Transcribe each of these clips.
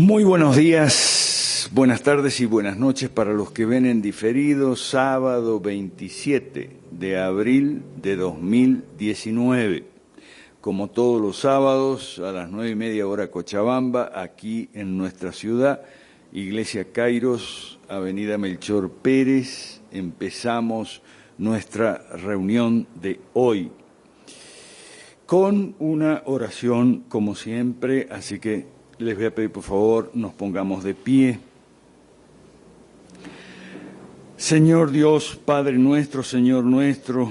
Muy buenos días, buenas tardes y buenas noches para los que ven en diferido, sábado 27 de abril de 2019. Como todos los sábados, a las 9:30 hora Cochabamba, aquí en nuestra ciudad, Iglesia Kairos, Avenida Melchor Pérez, empezamos nuestra reunión de hoy con una oración como siempre, así que les voy a pedir, por favor, nos pongamos de pie. Señor Dios, Padre nuestro, Señor nuestro,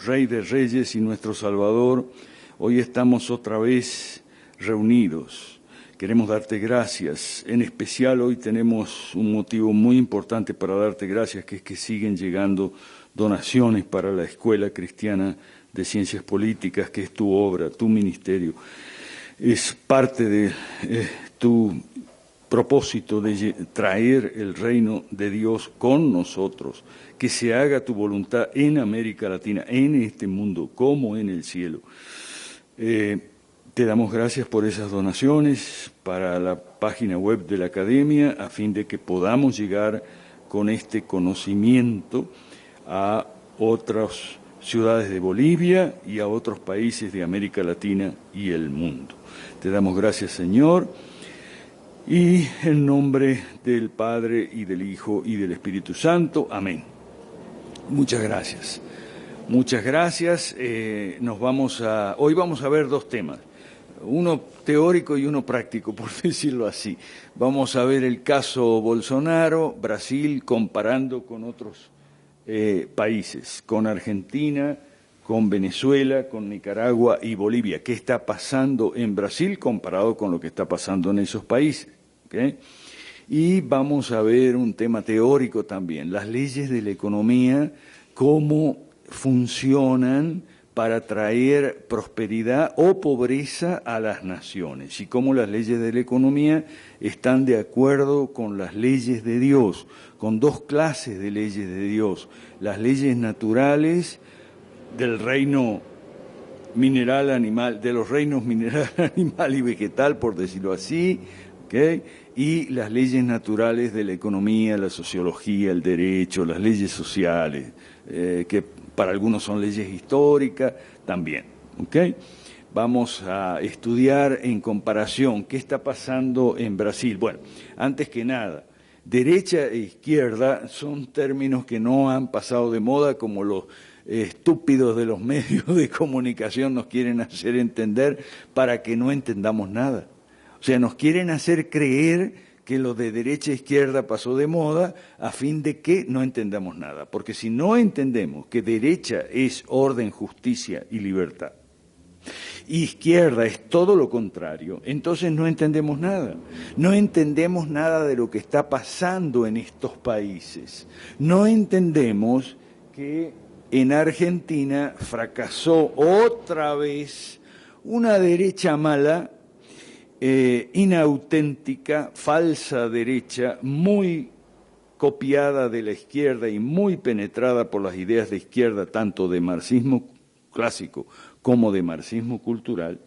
Rey de Reyes y nuestro Salvador, hoy estamos otra vez reunidos. Queremos darte gracias. En especial hoy tenemos un motivo muy importante para darte gracias, que es que siguen llegando donaciones para la Escuela Cristiana de Ciencias Políticas, que es tu obra, tu ministerio. Es parte de tu propósito de traer el reino de Dios con nosotros, que se haga tu voluntad en América Latina, en este mundo, como en el cielo. Te damos gracias por esas donaciones para la página web de la Academia, a fin de que podamos llegar con este conocimiento a otras ciudades de Bolivia y a otros países de América Latina y el mundo. Te damos gracias, Señor, y en nombre del Padre y del Hijo y del Espíritu Santo. Amén. Muchas gracias. Muchas gracias. Hoy vamos a ver dos temas, uno teórico y uno práctico, por decirlo así. Vamos a ver el caso Bolsonaro, Brasil, comparando con otros países, con Argentina, con Venezuela, con Nicaragua y Bolivia. ¿Qué está pasando en Brasil comparado con lo que está pasando en esos países? ¿Okay? Y vamos a ver un tema teórico también, las leyes de la economía, cómo funcionan para traer prosperidad o pobreza a las naciones, y cómo las leyes de la economía están de acuerdo con las leyes de Dios, con dos clases de leyes de Dios: las leyes naturales del reino mineral, animal, de los reinos mineral, animal y vegetal, por decirlo así, ¿okay? Y las leyes naturales de la economía, la sociología, el derecho, las leyes sociales, que para algunos son leyes históricas también, ¿okay? Vamos a estudiar en comparación qué está pasando en Brasil. Bueno, antes que nada, derecha e izquierda son términos que no han pasado de moda, como los estúpidos de los medios de comunicación nos quieren hacer entender para que no entendamos nada. O sea, nos quieren hacer creer que lo de derecha e izquierda pasó de moda a fin de que no entendamos nada. Porque si no entendemos que derecha es orden, justicia y libertad, izquierda es todo lo contrario, entonces no entendemos nada. No entendemos nada de lo que está pasando en estos países. No entendemos que en Argentina fracasó otra vez una derecha mala, inauténtica, falsa derecha, muy copiada de la izquierda y muy penetrada por las ideas de izquierda, tanto de marxismo clásico como de marxismo cultural.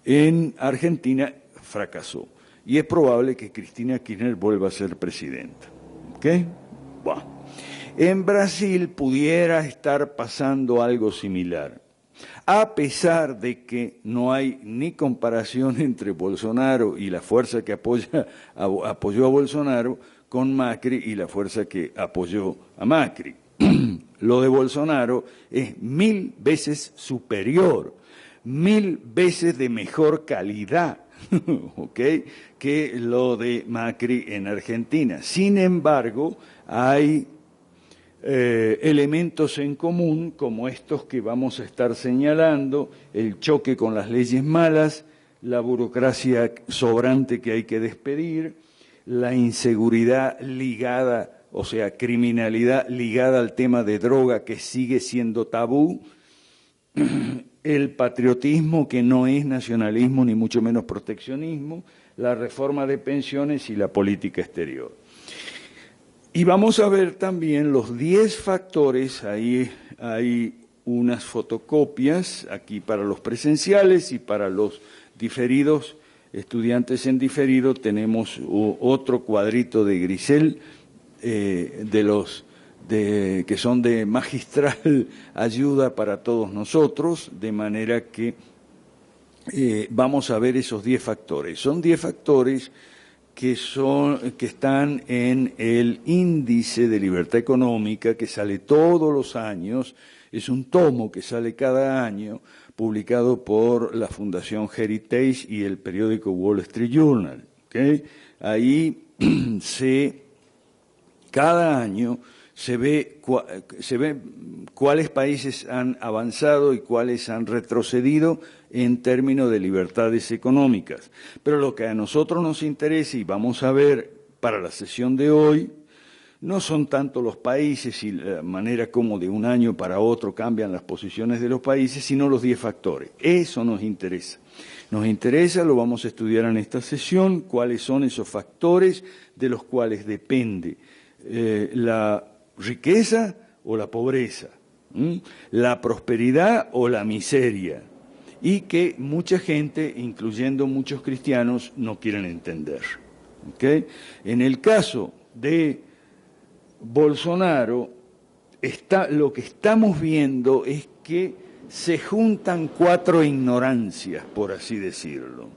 En Argentina fracasó y es probable que Cristina Kirchner vuelva a ser presidenta. ¿Ok? Bueno. En Brasil pudiera estar pasando algo similar, a pesar de que no hay ni comparación entre Bolsonaro y la fuerza que apoyó a Bolsonaro con Macri y la fuerza que apoyó a Macri. Lo de Bolsonaro es 1000 veces superior, 1000 veces de mejor calidad, ¿okay?, que lo de Macri en Argentina. Sin embargo, hay elementos en común, como estos que vamos a estar señalando: el choque con las leyes malas, la burocracia sobrante que hay que despedir, la inseguridad ligada, o sea, criminalidad ligada al tema de droga que sigue siendo tabú, el patriotismo que no es nacionalismo ni mucho menos proteccionismo, la reforma de pensiones y la política exterior. Y vamos a ver también los 10 factores, ahí hay unas fotocopias aquí para los presenciales y para los diferidos, estudiantes en diferido tenemos otro cuadrito de grisel que son de magistral ayuda para todos nosotros, de manera que vamos a ver esos 10 factores. Son 10 factores que están en el índice de libertad económica que sale todos los años. Es un tomo que sale cada año, publicado por la Fundación Heritage y el periódico Wall Street Journal. ¿Okay? Ahí cada año se ve cuáles países han avanzado y cuáles han retrocedido en términos de libertades económicas. Pero lo que a nosotros nos interesa, y vamos a ver para la sesión de hoy, no son tanto los países y la manera como de un año para otro cambian las posiciones de los países, sino los 10 factores. Eso nos interesa. Nos interesa, lo vamos a estudiar en esta sesión, cuáles son esos factores de los cuales depende la riqueza o la pobreza, la prosperidad o la miseria, y que mucha gente, incluyendo muchos cristianos, no quieren entender. ¿Okay? En el caso de Bolsonaro, lo que estamos viendo es que se juntan 4 ignorancias, por así decirlo.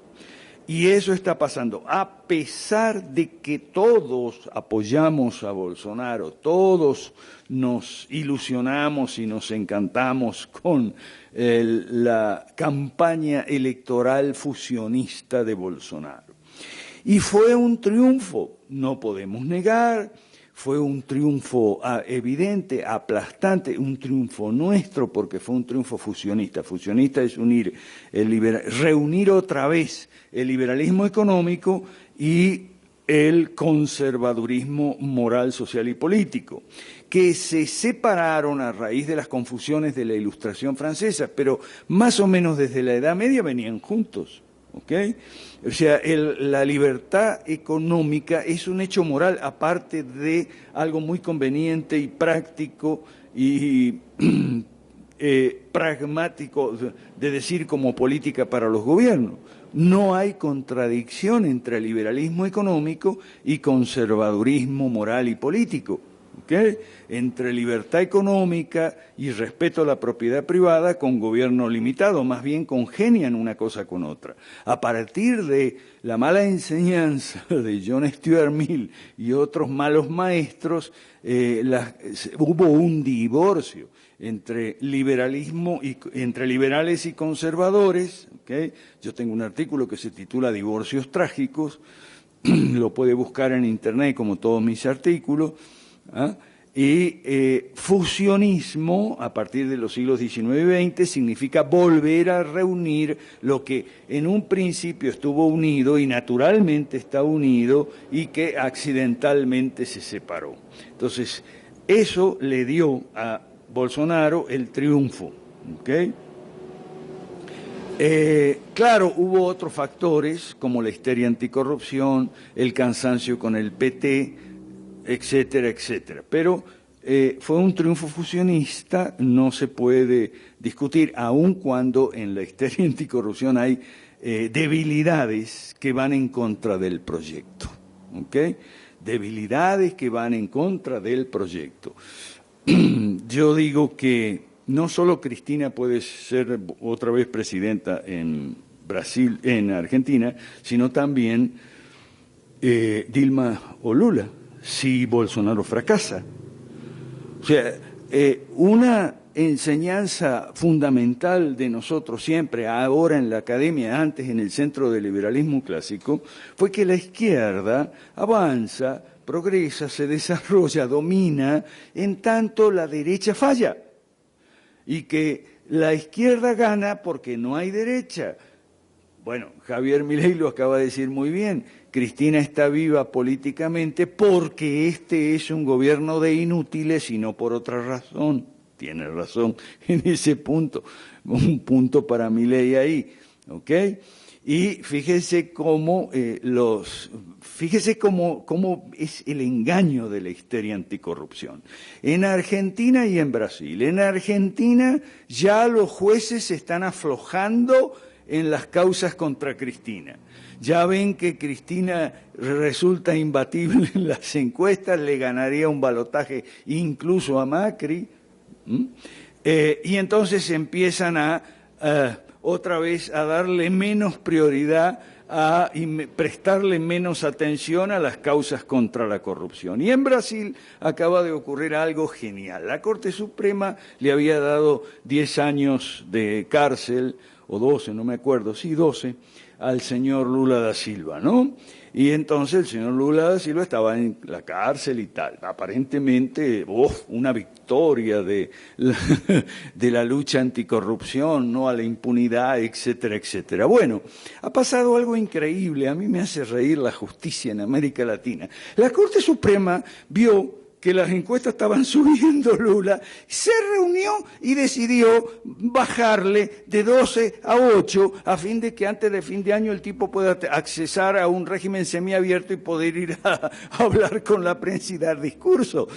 Y eso está pasando, a pesar de que todos apoyamos a Bolsonaro, todos nos ilusionamos y nos encantamos con la campaña electoral fusionista de Bolsonaro. Y fue un triunfo, no podemos negar, fue un triunfo evidente, aplastante, un triunfo nuestro porque fue un triunfo fusionista. Fusionista es reunir otra vez el liberalismo económico y el conservadurismo moral, social y político, que se separaron a raíz de las confusiones de la Ilustración francesa, pero más o menos desde la Edad Media venían juntos. ¿Okay? O sea, la libertad económica es un hecho moral, aparte de algo muy conveniente y práctico y pragmático, de decir como política para los gobiernos. No hay contradicción entre liberalismo económico y conservadurismo moral y político. ¿Okay? Entre libertad económica y respeto a la propiedad privada con gobierno limitado, más bien congenian una cosa con otra. A partir de la mala enseñanza de John Stuart Mill y otros malos maestros, hubo un divorcio entre entre liberales y conservadores. ¿Okay? Yo tengo un artículo que se titula Divorcios trágicos, lo puede buscar en internet como todos mis artículos. Y fusionismo, a partir de los siglos XIX y XX, significa volver a reunir lo que en un principio estuvo unido y naturalmente está unido y que accidentalmente se separó. Entonces, eso le dio a Bolsonaro el triunfo. ¿Okay? Claro, hubo otros factores como la histeria anticorrupción, el cansancio con el PT, etcétera, etcétera. Pero fue un triunfo fusionista, no se puede discutir, aun cuando en la histeria anticorrupción hay debilidades que van en contra del proyecto. ¿Okay? Debilidades que van en contra del proyecto. Yo digo que no solo Cristina puede ser otra vez presidenta en Brasil, en Argentina, sino también Dilma o Lula, si Bolsonaro fracasa. O sea, una enseñanza fundamental de nosotros siempre, ahora en la academia, antes en el centro del liberalismo clásico, fue que la izquierda avanza, progresa, se desarrolla, domina, en tanto la derecha falla. Y que la izquierda gana porque no hay derecha. Bueno, Javier Milei lo acaba de decir muy bien. Cristina está viva políticamente porque este es un gobierno de inútiles y no por otra razón. Tiene razón en ese punto. Un punto para Milei ahí, ¿ok? Y fíjese cómo cómo es el engaño de la histeria anticorrupción. En Argentina y en Brasil. En Argentina ya los jueces están aflojando en las causas contra Cristina. Ya ven que Cristina resulta imbatible en las encuestas, le ganaría un balotaje incluso a Macri. Y entonces empiezan a otra vez a darle menos prioridad y prestarle menos atención a las causas contra la corrupción. Y en Brasil acaba de ocurrir algo genial. La Corte Suprema le había dado 10 años de cárcel, o 12, no me acuerdo, sí, 12, al señor Lula da Silva, ¿no? Y entonces el señor Lula da Silva estaba en la cárcel y tal. Aparentemente, una victoria de la lucha anticorrupción, no a la impunidad, etcétera, etcétera. Bueno, ha pasado algo increíble. A mí me hace reír la justicia en América Latina. La Corte Suprema vio que las encuestas estaban subiendo Lula, se reunió y decidió bajarle de 12 a 8 a fin de que antes de fin de año el tipo pueda accesar a un régimen semiabierto y poder ir a hablar con la prensa y dar discurso.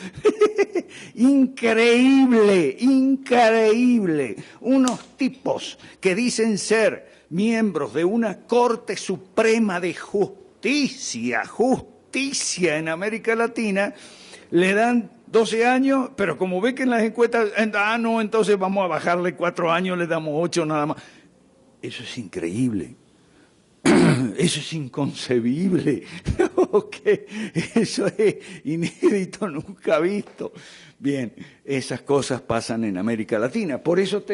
Increíble, increíble. Unos tipos que dicen ser miembros de una Corte Suprema de justicia en América Latina, le dan 12 años, pero como ve que en las encuestas, no, entonces vamos a bajarle 4 años, le damos 8 nada más. Eso es increíble. Eso es inconcebible. Eso es inédito, nunca visto. Bien, esas cosas pasan en América Latina. Por eso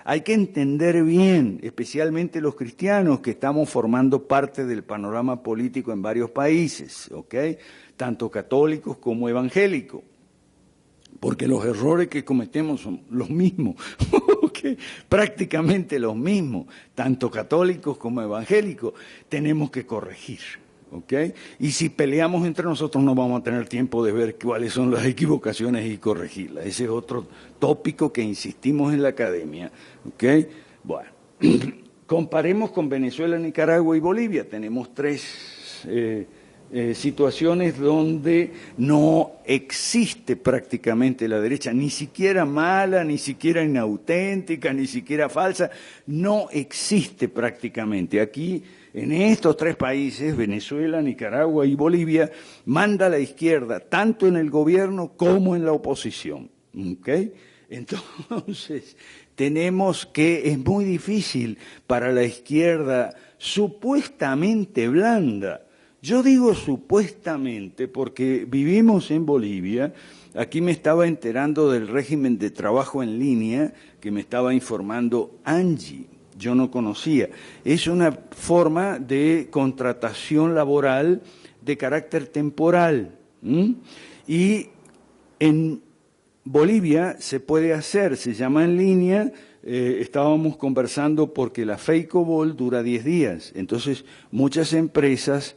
hay que entender bien, especialmente los cristianos que estamos formando parte del panorama político en varios países, ¿ok? Tanto católicos como evangélicos, porque los errores que cometemos son los mismos, prácticamente los mismos, tanto católicos como evangélicos, tenemos que corregir, ¿ok? Y si peleamos entre nosotros no vamos a tener tiempo de ver cuáles son las equivocaciones y corregirlas. Ese es otro tópico que insistimos en la academia, ¿ok? Bueno, comparemos con Venezuela, Nicaragua y Bolivia. Tenemos tres situaciones donde no existe prácticamente la derecha, ni siquiera mala, ni siquiera inauténtica, ni siquiera falsa, no existe prácticamente. Aquí, en estos tres países, Venezuela, Nicaragua y Bolivia, manda la izquierda, tanto en el gobierno como en la oposición, ¿ok? Entonces, es muy difícil para la izquierda supuestamente blanda. Yo digo supuestamente porque vivimos en Bolivia. Aquí me estaba enterando del régimen de trabajo en línea que me estaba informando Angie. Yo no conocía. Es una forma de contratación laboral de carácter temporal. Y en Bolivia se puede hacer, se llama en línea. Estábamos conversando porque la FEICOBOL dura 10 días. Entonces, muchas empresas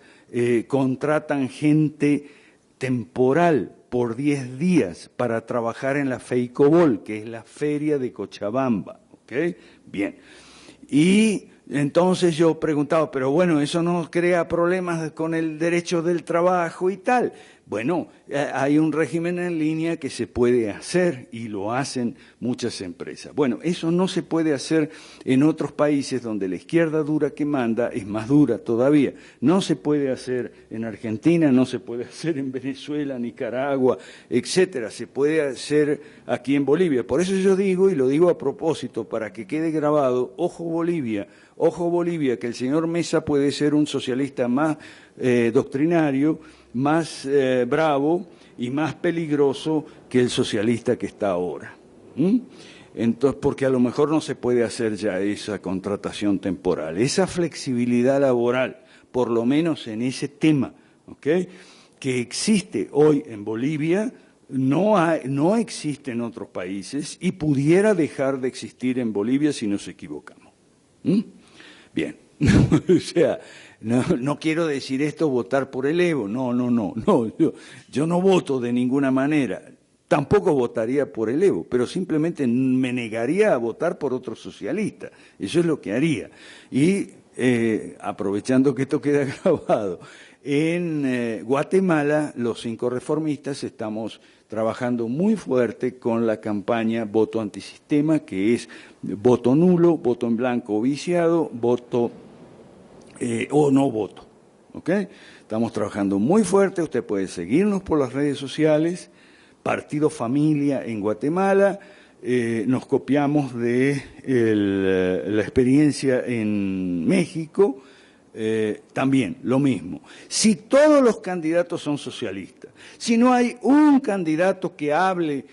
contratan gente temporal por 10 días para trabajar en la FEICOBOL, que es la feria de Cochabamba, ¿ok? Bien. Y entonces yo preguntaba, pero bueno, ¿eso no crea problemas con el derecho del trabajo y tal? Bueno, hay un régimen en línea que se puede hacer y lo hacen muchas empresas. Bueno, eso no se puede hacer en otros países donde la izquierda dura que manda es más dura todavía. No se puede hacer en Argentina, no se puede hacer en Venezuela, Nicaragua, etcétera. Se puede hacer aquí en Bolivia. Por eso yo digo, y lo digo a propósito, para que quede grabado, ojo Bolivia, que el señor Mesa puede ser un socialista más doctrinario, más bravo y más peligroso que el socialista que está ahora. Entonces, porque a lo mejor no se puede hacer ya esa contratación temporal, esa flexibilidad laboral, por lo menos en ese tema, ¿ok?, que existe hoy en Bolivia, no existe en otros países y pudiera dejar de existir en Bolivia si nos equivocamos. Bien, o sea, no quiero decir esto votar por el Evo, no, yo no voto de ninguna manera, tampoco votaría por el Evo, pero simplemente me negaría a votar por otro socialista, eso es lo que haría. Y aprovechando que esto queda grabado, en Guatemala los 5 reformistas estamos trabajando muy fuerte con la campaña Voto Antisistema, que es voto nulo, voto en blanco o viciado, voto o no voto. ¿Ok? Estamos trabajando muy fuerte, usted puede seguirnos por las redes sociales, Partido Familia en Guatemala, nos copiamos de la experiencia en México, también lo mismo. Si todos los candidatos son socialistas, si no hay un candidato que hable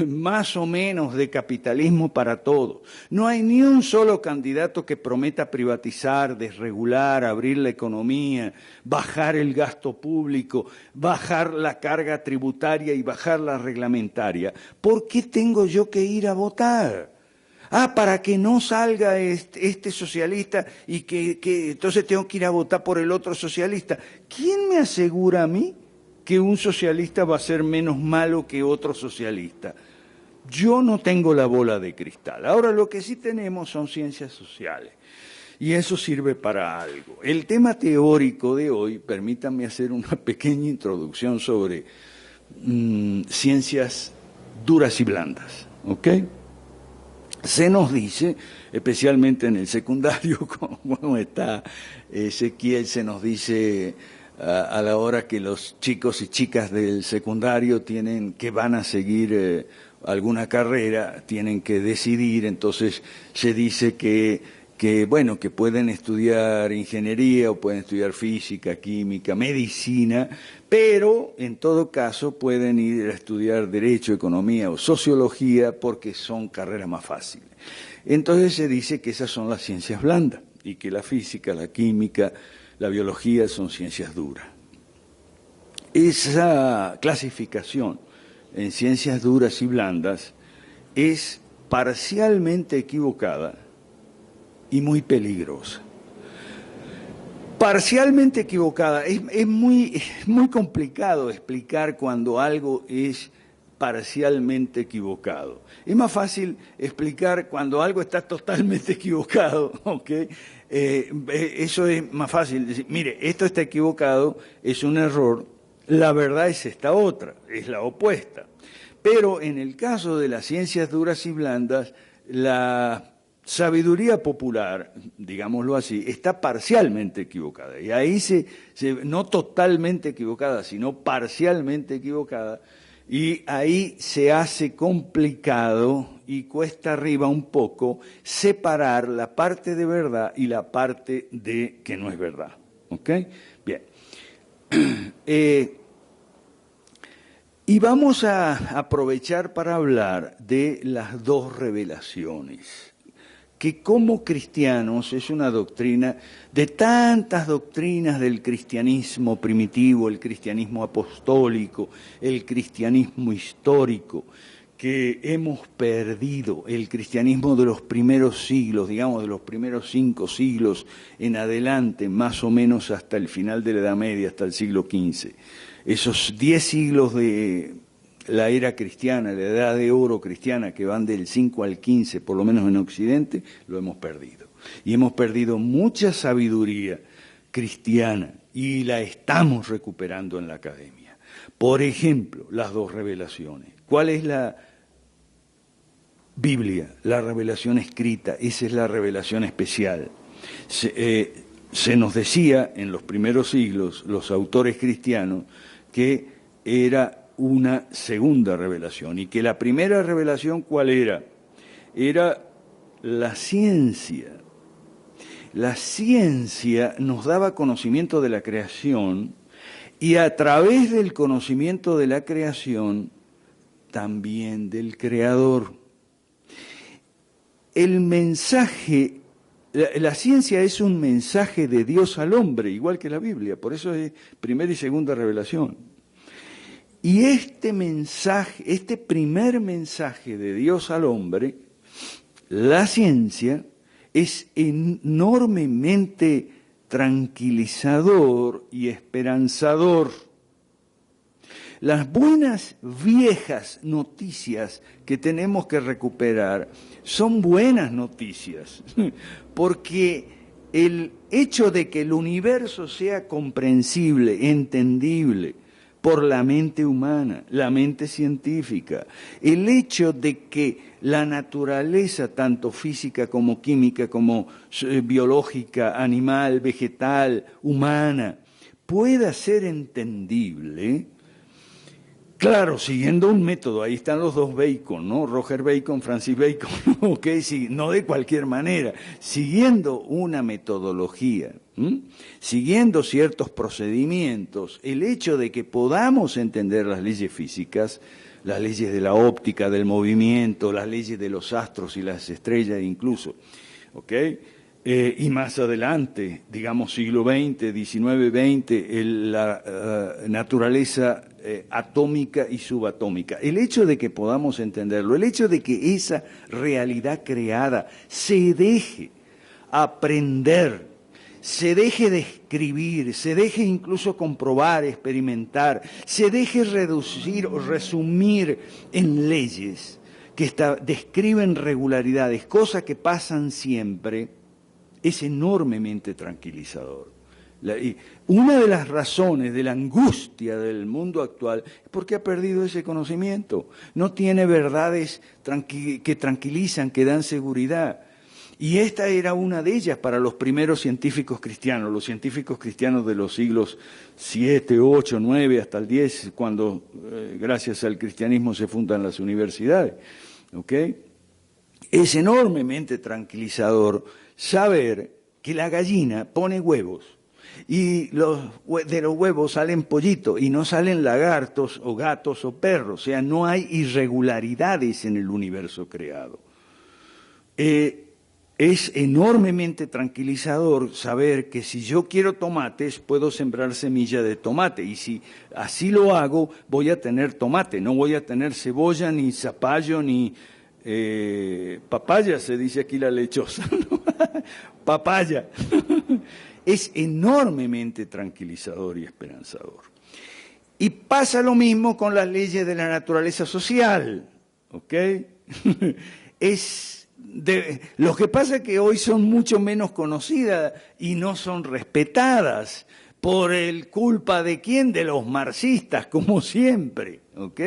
más o menos de capitalismo para todos, no hay ni un solo candidato que prometa privatizar, desregular, abrir la economía, bajar el gasto público, bajar la carga tributaria y bajar la reglamentaria, ¿por qué tengo yo que ir a votar? Para que no salga este socialista y que entonces tengo que ir a votar por el otro socialista. ¿Quién me asegura a mí que un socialista va a ser menos malo que otro socialista? Yo no tengo la bola de cristal. Ahora lo que sí tenemos son ciencias sociales y eso sirve para algo. El tema teórico de hoy, permítanme hacer una pequeña introducción sobre ciencias duras y blandas, ¿ok? Se nos dice, especialmente en el secundario, como está Ezequiel, se nos dice a la hora que los chicos y chicas del secundario que van a seguir alguna carrera, tienen que decidir, entonces se dice que pueden estudiar ingeniería o pueden estudiar física, química, medicina, pero en todo caso pueden ir a estudiar derecho, economía o sociología porque son carreras más fáciles. Entonces se dice que esas son las ciencias blandas y que la física, la química, la biología son ciencias duras. Esa clasificación en ciencias duras y blandas es parcialmente equivocada y muy peligrosa. Parcialmente equivocada. Es muy complicado explicar cuando algo es parcialmente equivocado. Es más fácil explicar cuando algo está totalmente equivocado, ¿ok? Eso es más fácil. Decir, mire, esto está equivocado, es un error, la verdad es esta otra, es la opuesta. Pero en el caso de las ciencias duras y blandas, la sabiduría popular, digámoslo así, está parcialmente equivocada. Y ahí no totalmente equivocada, sino parcialmente equivocada. Y ahí se hace complicado y cuesta arriba un poco separar la parte de verdad y la parte de que no es verdad. ¿Ok? Bien. Y vamos a aprovechar para hablar de las dos revelaciones, que como cristianos es una doctrina de tantas doctrinas del cristianismo primitivo, el cristianismo apostólico, el cristianismo histórico, que hemos perdido, el cristianismo de los primeros siglos, digamos de los primeros 5 siglos en adelante, más o menos hasta el final de la Edad Media, hasta el siglo XV. Esos 10 siglos de la era cristiana, la edad de oro cristiana, que van del 5 al 15, por lo menos en Occidente, lo hemos perdido. Y hemos perdido mucha sabiduría cristiana y la estamos recuperando en la academia. Por ejemplo, las dos revelaciones. ¿Cuál es la Biblia? La revelación escrita, esa es la revelación especial. Se nos decía en los primeros siglos, los autores cristianos, que era una segunda revelación y que la primera revelación, ¿cuál era? Era la ciencia. La ciencia nos daba conocimiento de la creación y a través del conocimiento de la creación también del Creador. El mensaje, la ciencia es un mensaje de Dios al hombre, igual que la Biblia, por eso es primera y segunda revelación. Y este mensaje, este primer mensaje de Dios al hombre, la ciencia, es enormemente tranquilizador y esperanzador. Las buenas viejas noticias que tenemos que recuperar son buenas noticias, porque el hecho de que el universo sea comprensible, entendible, por la mente humana, la mente científica. El hecho de que la naturaleza, tanto física como química, como biológica, animal, vegetal, humana, pueda ser entendible, claro, siguiendo un método, ahí están los dos Bacon, ¿no? Roger Bacon, Francis Bacon, okay, sí, no de cualquier manera, siguiendo una metodología, siguiendo ciertos procedimientos, el hecho de que podamos entender las leyes físicas, las leyes de la óptica, del movimiento, las leyes de los astros y las estrellas incluso, ¿ok? Y más adelante, digamos siglo XX, XIX, XX, la naturaleza atómica y subatómica. El hecho de que podamos entenderlo, el hecho de que esa realidad creada se deje aprender, se deje describir, se deje incluso comprobar, experimentar, se deje reducir o resumir en leyes que describen regularidades, cosas que pasan siempre, es enormemente tranquilizador. Una de las razones de la angustia del mundo actual es porque ha perdido ese conocimiento. No tiene verdades que tranquilizan, que dan seguridad. Y esta era una de ellas para los primeros científicos cristianos, los científicos cristianos de los siglos 7, 8, 9 hasta el 10, cuando gracias al cristianismo se fundan las universidades. ¿Okay? Es enormemente tranquilizador saber que la gallina pone huevos y de los huevos salen pollitos y no salen lagartos o gatos o perros, o sea, no hay irregularidades en el universo creado. Es enormemente tranquilizador saber que si yo quiero tomates, puedo sembrar semilla de tomate y si así lo hago, voy a tener tomate, no voy a tener cebolla, ni zapallo, ni papaya, se dice aquí la lechosa, ¿no? Papaya. Es enormemente tranquilizador y esperanzador. Y pasa lo mismo con las leyes de la naturaleza social, ¿ok? Lo que pasa es que hoy son mucho menos conocidas y no son respetadas. ¿Por culpa de quién? De los marxistas, como siempre, ¿ok?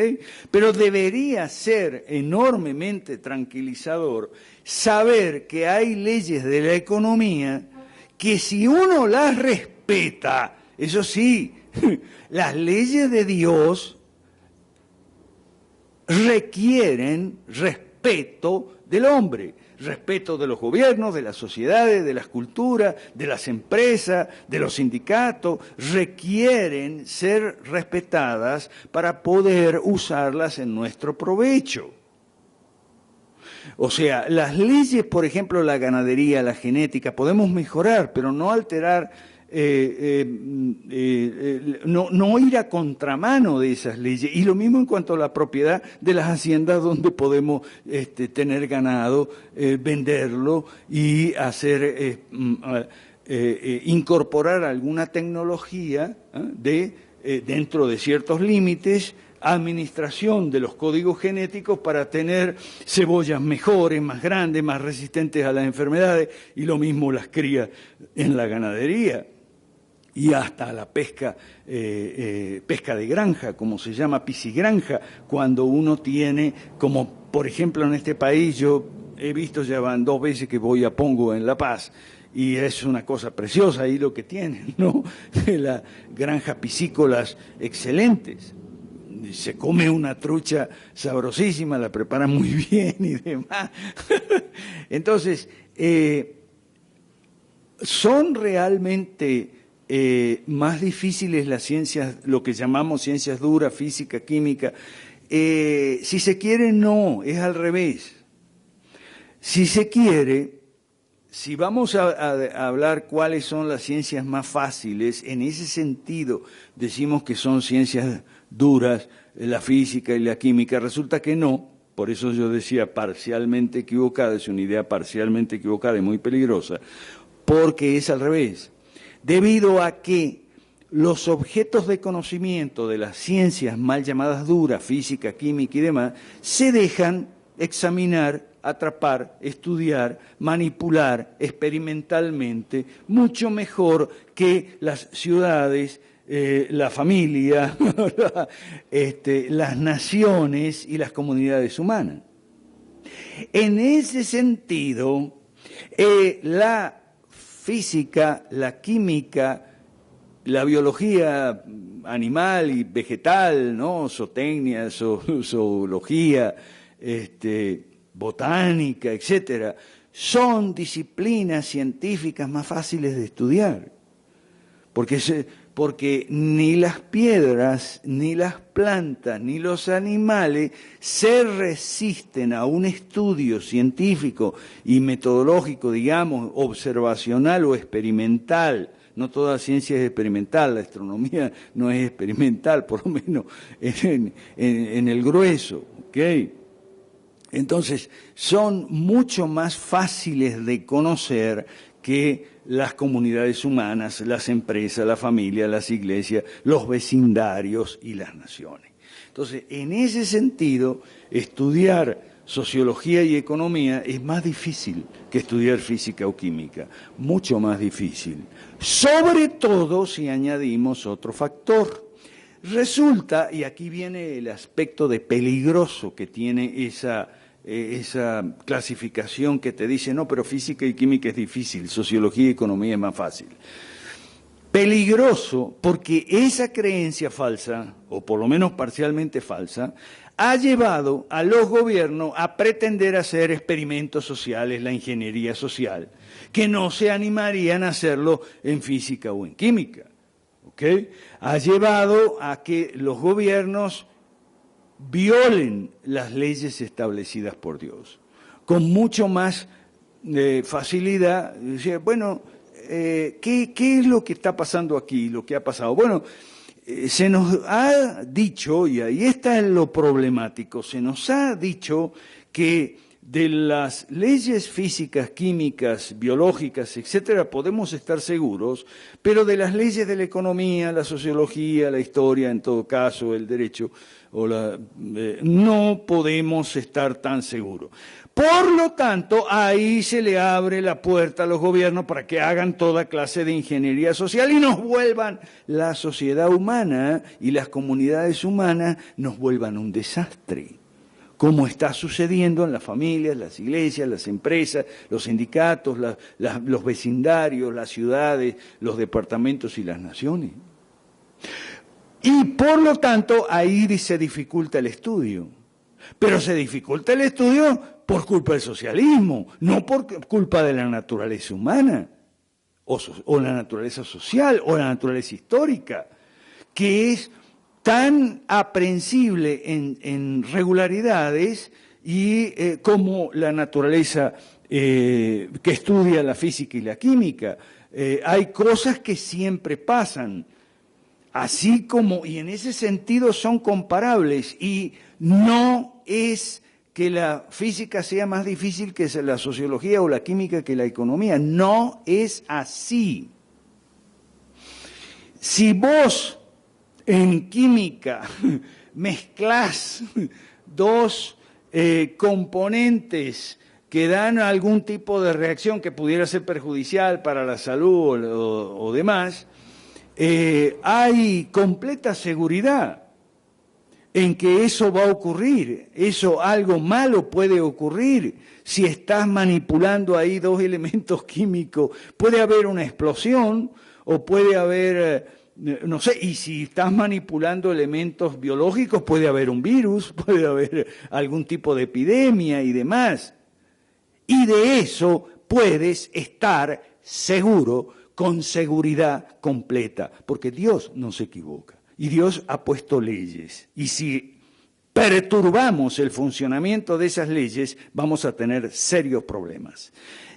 Pero debería ser enormemente tranquilizador saber que hay leyes de la economía que si uno las respeta, eso sí, las leyes de Dios requieren respeto del hombre. Respeto de los gobiernos, de las sociedades, de las culturas, de las empresas, de los sindicatos, requieren ser respetadas para poder usarlas en nuestro provecho. O sea, las leyes, por ejemplo, la ganadería, la genética, podemos mejorar, pero no alterar, no ir a contramano de esas leyes. Y lo mismo en cuanto a la propiedad de las haciendas donde podemos tener ganado, venderlo y hacer incorporar alguna tecnología dentro de ciertos límites, administración de los códigos genéticos para tener cebollas mejores, más grandes, más resistentes a las enfermedades, y lo mismo las crías en la ganadería. Y hasta la pesca, pesca de granja, como se llama, piscigranja, cuando uno tiene, como por ejemplo en este país, yo he visto, ya van 2 veces que voy a Pongo en La Paz, y es una cosa preciosa ahí lo que tienen, ¿no? Las granjas piscícolas excelentes. Se come una trucha sabrosísima, la preparan muy bien y demás. Entonces, son realmente más difíciles las ciencias, lo que llamamos ciencias duras, física, química. Si se quiere, no, es al revés. Si se quiere, si vamos a hablar cuáles son las ciencias más fáciles, en ese sentido decimos que son ciencias duras, la física y la química, resulta que no, por eso yo decía parcialmente equivocada, es una idea parcialmente equivocada y muy peligrosa, porque es al revés. Debido a que los objetos de conocimiento de las ciencias mal llamadas duras, física, química y demás, se dejan examinar, atrapar, estudiar, manipular experimentalmente, mucho mejor que las ciudades, la familia, las naciones y las comunidades humanas. En ese sentido, la física, la química, la biología animal y vegetal, ¿no? Zootecnia, zoología, botánica, etcétera, son disciplinas científicas más fáciles de estudiar, porque ni las piedras, ni las plantas, ni los animales se resisten a un estudio científico y metodológico, digamos, observacional o experimental. No toda ciencia es experimental, la astronomía no es experimental, por lo menos en el grueso, ¿ok? Entonces, son mucho más fáciles de conocer que las comunidades humanas, las empresas, la familia, las iglesias, los vecindarios y las naciones. Entonces, en ese sentido, estudiar sociología y economía es más difícil que estudiar física o química, mucho más difícil. Sobre todo si añadimos otro factor. Resulta, y aquí viene el aspecto de peligroso que tiene esa clasificación que te dice, no, pero física y química es difícil, sociología y economía es más fácil. Peligroso porque esa creencia falsa, o por lo menos parcialmente falsa, ha llevado a los gobiernos a pretender hacer experimentos sociales, la ingeniería social, que no se animarían a hacerlo en física o en química. ¿Okay? Ha llevado a que los gobiernos violen las leyes establecidas por Dios, con mucho más facilidad. Bueno, ¿qué es lo que está pasando aquí, lo que ha pasado? Bueno, se nos ha dicho, y ahí está lo problemático, se nos ha dicho que de las leyes físicas, químicas, biológicas, etcétera, podemos estar seguros, pero de las leyes de la economía, la sociología, la historia, en todo caso, el derecho, no podemos estar tan seguros. Por lo tanto, ahí se le abre la puerta a los gobiernos para que hagan toda clase de ingeniería social y nos vuelvan la sociedad humana y las comunidades humanas, nos vuelvan un desastre, como está sucediendo en las familias, las iglesias, las empresas, los sindicatos, los vecindarios, las ciudades, los departamentos y las naciones. Y por lo tanto, ahí se dificulta el estudio. Pero se dificulta el estudio por culpa del socialismo, no por culpa de la naturaleza humana, o la naturaleza social, o la naturaleza histórica, que es tan aprensible en regularidades y como la naturaleza que estudia la física y la química. Hay cosas que siempre pasan, así como, y en ese sentido son comparables, y no es que la física sea más difícil que la sociología o la química que la economía, no es así. Si vos en química mezclás dos componentes que dan algún tipo de reacción que pudiera ser perjudicial para la salud o demás, hay completa seguridad en que eso va a ocurrir, algo malo puede ocurrir. Si estás manipulando ahí dos elementos químicos, puede haber una explosión o puede haber, no sé, y si estás manipulando elementos biológicos, puede haber un virus, puede haber algún tipo de epidemia y demás. Y de eso puedes estar seguro, con seguridad completa, porque Dios no se equivoca. Y Dios ha puesto leyes. Y si perturbamos el funcionamiento de esas leyes, vamos a tener serios problemas.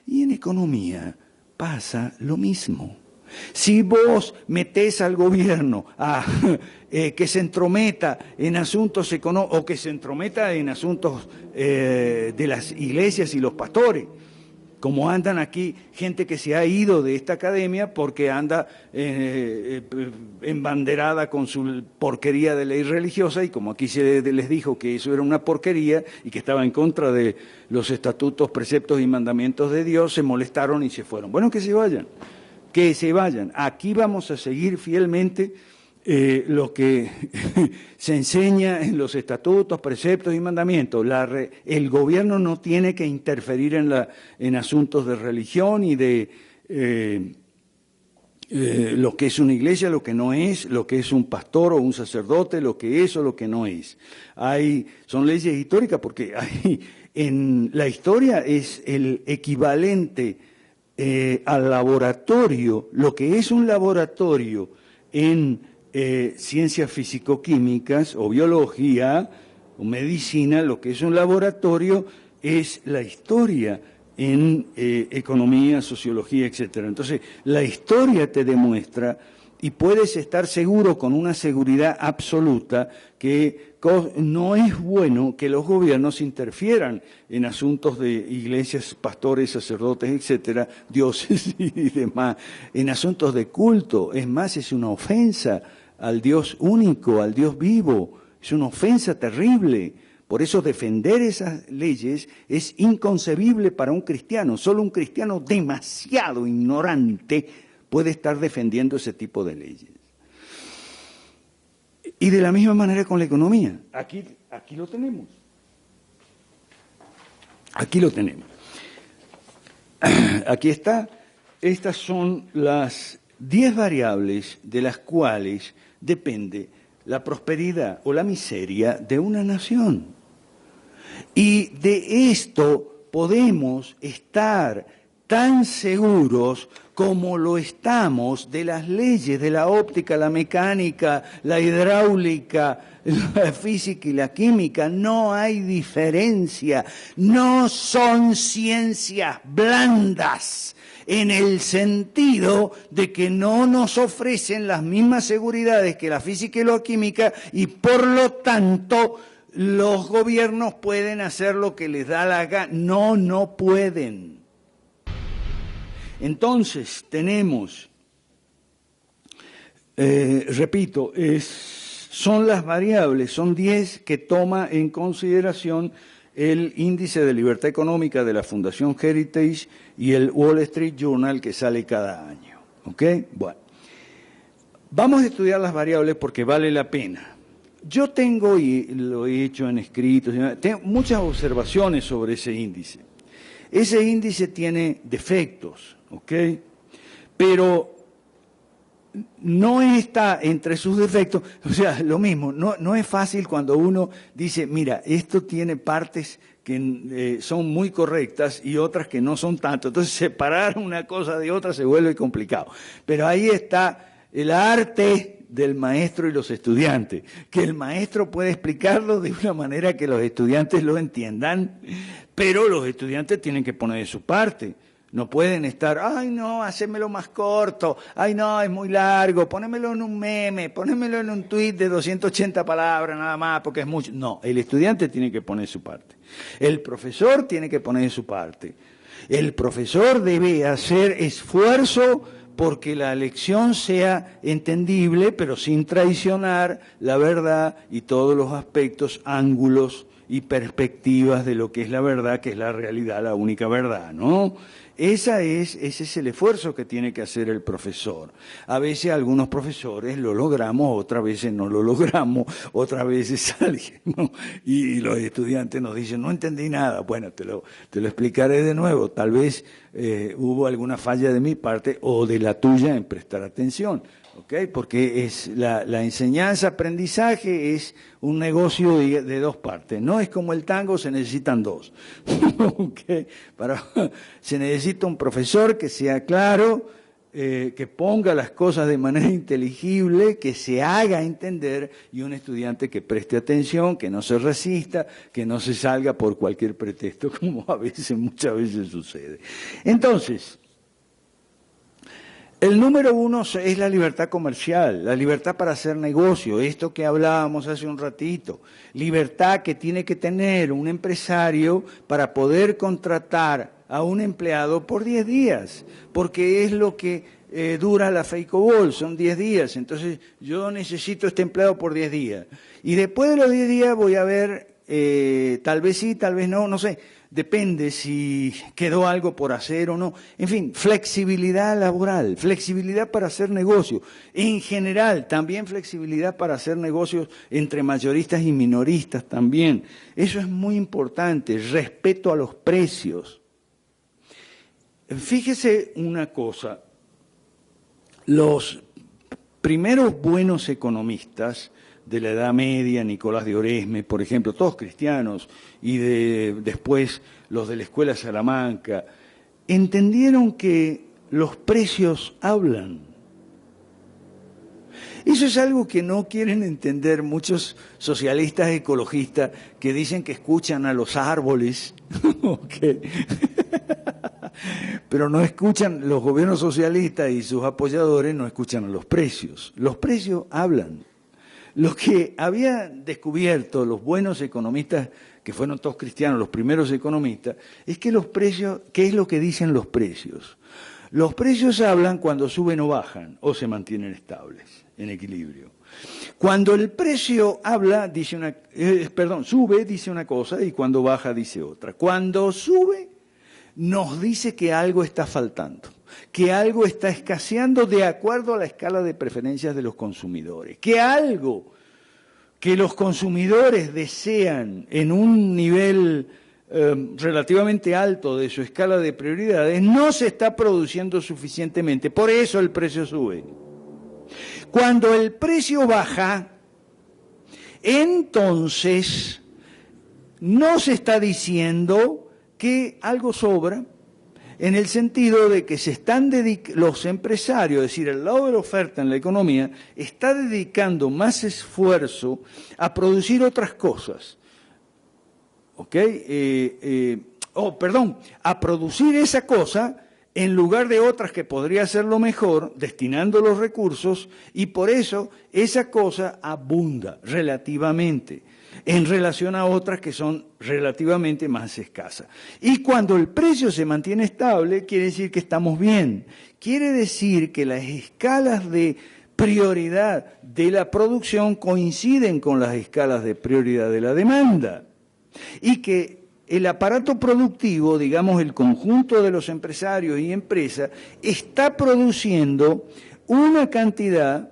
Y en economía pasa lo mismo. Si vos metés al gobierno a que se entrometa en asuntos económicos o que se entrometa en asuntos de las iglesias y los pastores, como andan aquí gente que se ha ido de esta academia porque anda embanderada con su porquería de ley religiosa, y como aquí se les dijo que eso era una porquería y que estaba en contra de los estatutos, preceptos y mandamientos de Dios, se molestaron y se fueron. Bueno, que se vayan, que se vayan. Aquí vamos a seguir fielmente lo que se enseña en los estatutos, preceptos y mandamientos. El gobierno no tiene que interferir en asuntos de religión y de lo que es una iglesia, lo que no es, lo que es un pastor o un sacerdote, lo que es o lo que no es. Son leyes históricas porque en la historia es el equivalente al laboratorio, lo que es un laboratorio en ciencias físico-químicas o biología o medicina, lo que es un laboratorio es la historia en economía, sociología, etcétera. Entonces, la historia te demuestra y puedes estar seguro con una seguridad absoluta que no es bueno que los gobiernos interfieran en asuntos de iglesias, pastores, sacerdotes, etcétera, dioses y demás, en asuntos de culto. Es más, es una ofensa al Dios único, al Dios vivo. Es una ofensa terrible. Por eso defender esas leyes es inconcebible para un cristiano. Solo un cristiano demasiado ignorante puede estar defendiendo ese tipo de leyes. Y de la misma manera con la economía. Aquí lo tenemos. Aquí lo tenemos. Aquí está. Estas son las 10 variables de las cuales depende la prosperidad o la miseria de una nación. Y de esto podemos estar tan seguros como lo estamos de las leyes de la óptica, la mecánica, la hidráulica, la física y la química. No hay diferencia. No son ciencias blandas, en el sentido de que no nos ofrecen las mismas seguridades que la física y la química y por lo tanto los gobiernos pueden hacer lo que les da la gana. No pueden. Entonces tenemos, repito, son las variables, son 10 que toma en consideración el índice de libertad económica de la Fundación Heritage y el Wall Street Journal que sale cada año. ¿Ok? Bueno, vamos a estudiar las variables porque vale la pena. Yo tengo, y lo he hecho en escritos, tengo muchas observaciones sobre ese índice. Ese índice tiene defectos, ¿ok? Pero no está entre sus defectos, o sea, lo mismo, no es fácil cuando uno dice, mira, esto tiene partes que son muy correctas y otras que no son tanto. Entonces, separar una cosa de otra se vuelve complicado. Pero ahí está el arte del maestro y los estudiantes, que el maestro puede explicarlo de una manera que los estudiantes lo entiendan, pero los estudiantes tienen que poner de su parte. No pueden estar, ay no, hacémelo más corto, ay no, es muy largo, ponémelo en un meme, ponémelo en un tuit de 280 palabras nada más, porque es mucho. No, el estudiante tiene que poner su parte. El profesor tiene que poner su parte. El profesor debe hacer esfuerzo porque la lección sea entendible, pero sin traicionar la verdad y todos los aspectos, ángulos y perspectivas de lo que es la verdad, que es la realidad, la única verdad, ¿no? Ese es el esfuerzo que tiene que hacer el profesor. A veces algunos profesores lo logramos, otras veces no lo logramos, otras veces salimos y los estudiantes nos dicen, no entendí nada. Bueno, te lo explicaré de nuevo. Tal vez hubo alguna falla de mi parte o de la tuya en prestar atención. ¿Okay? Porque es la enseñanza-aprendizaje es un negocio de dos partes. No es como el tango, se necesitan dos. ¿Okay? Se necesita un profesor que sea claro, que ponga las cosas de manera inteligible, que se haga entender, y un estudiante que preste atención, que no se resista, que no se salga por cualquier pretexto, como muchas veces sucede. Entonces, el número 1 es la libertad comercial, la libertad para hacer negocio, esto que hablábamos hace un ratito, libertad que tiene que tener un empresario para poder contratar a un empleado por 10 días, porque es lo que dura la FEICOBOL, son 10 días, entonces yo necesito este empleado por 10 días. Y después de los 10 días voy a ver, tal vez sí, tal vez no, no sé. depende si quedó algo por hacer o no. En fin, flexibilidad laboral, flexibilidad para hacer negocios. En general, también flexibilidad para hacer negocios entre mayoristas y minoristas también. Eso es muy importante, respeto a los precios. Fíjese una cosa, los primeros buenos economistas de la Edad Media, Nicolás de Oresme, por ejemplo, todos cristianos, y después los de la Escuela Salamanca, entendieron que los precios hablan. Eso es algo que no quieren entender muchos socialistas ecologistas que dicen que escuchan a los árboles, okay. Pero no escuchan, los gobiernos socialistas y sus apoyadores no escuchan a los precios. Los precios hablan. Lo que habían descubierto los buenos economistas, que fueron todos cristianos, los primeros economistas, es que los precios, ¿qué es lo que dicen los precios? Los precios hablan cuando suben o bajan, o se mantienen estables, en equilibrio. Cuando el precio habla, sube, dice una cosa, y cuando baja, dice otra. Cuando sube, nos dice que algo está faltando, que algo está escaseando de acuerdo a la escala de preferencias de los consumidores, que algo que los consumidores desean en un nivel relativamente alto de su escala de prioridades no se está produciendo suficientemente, por eso el precio sube. Cuando el precio baja, entonces no se está diciendo que algo sobra, en el sentido de que se están los empresarios, es decir, el lado de la oferta en la economía, está dedicando más esfuerzo a producir otras cosas, ¿ok? A producir esa cosa en lugar de otras que podría hacerlo mejor, destinando los recursos, y por eso esa cosa abunda relativamente en relación a otras que son relativamente más escasas. Y cuando el precio se mantiene estable, quiere decir que estamos bien. Quiere decir que las escalas de prioridad de la producción coinciden con las escalas de prioridad de la demanda. Y que el aparato productivo, digamos el conjunto de los empresarios y empresas, está produciendo una cantidad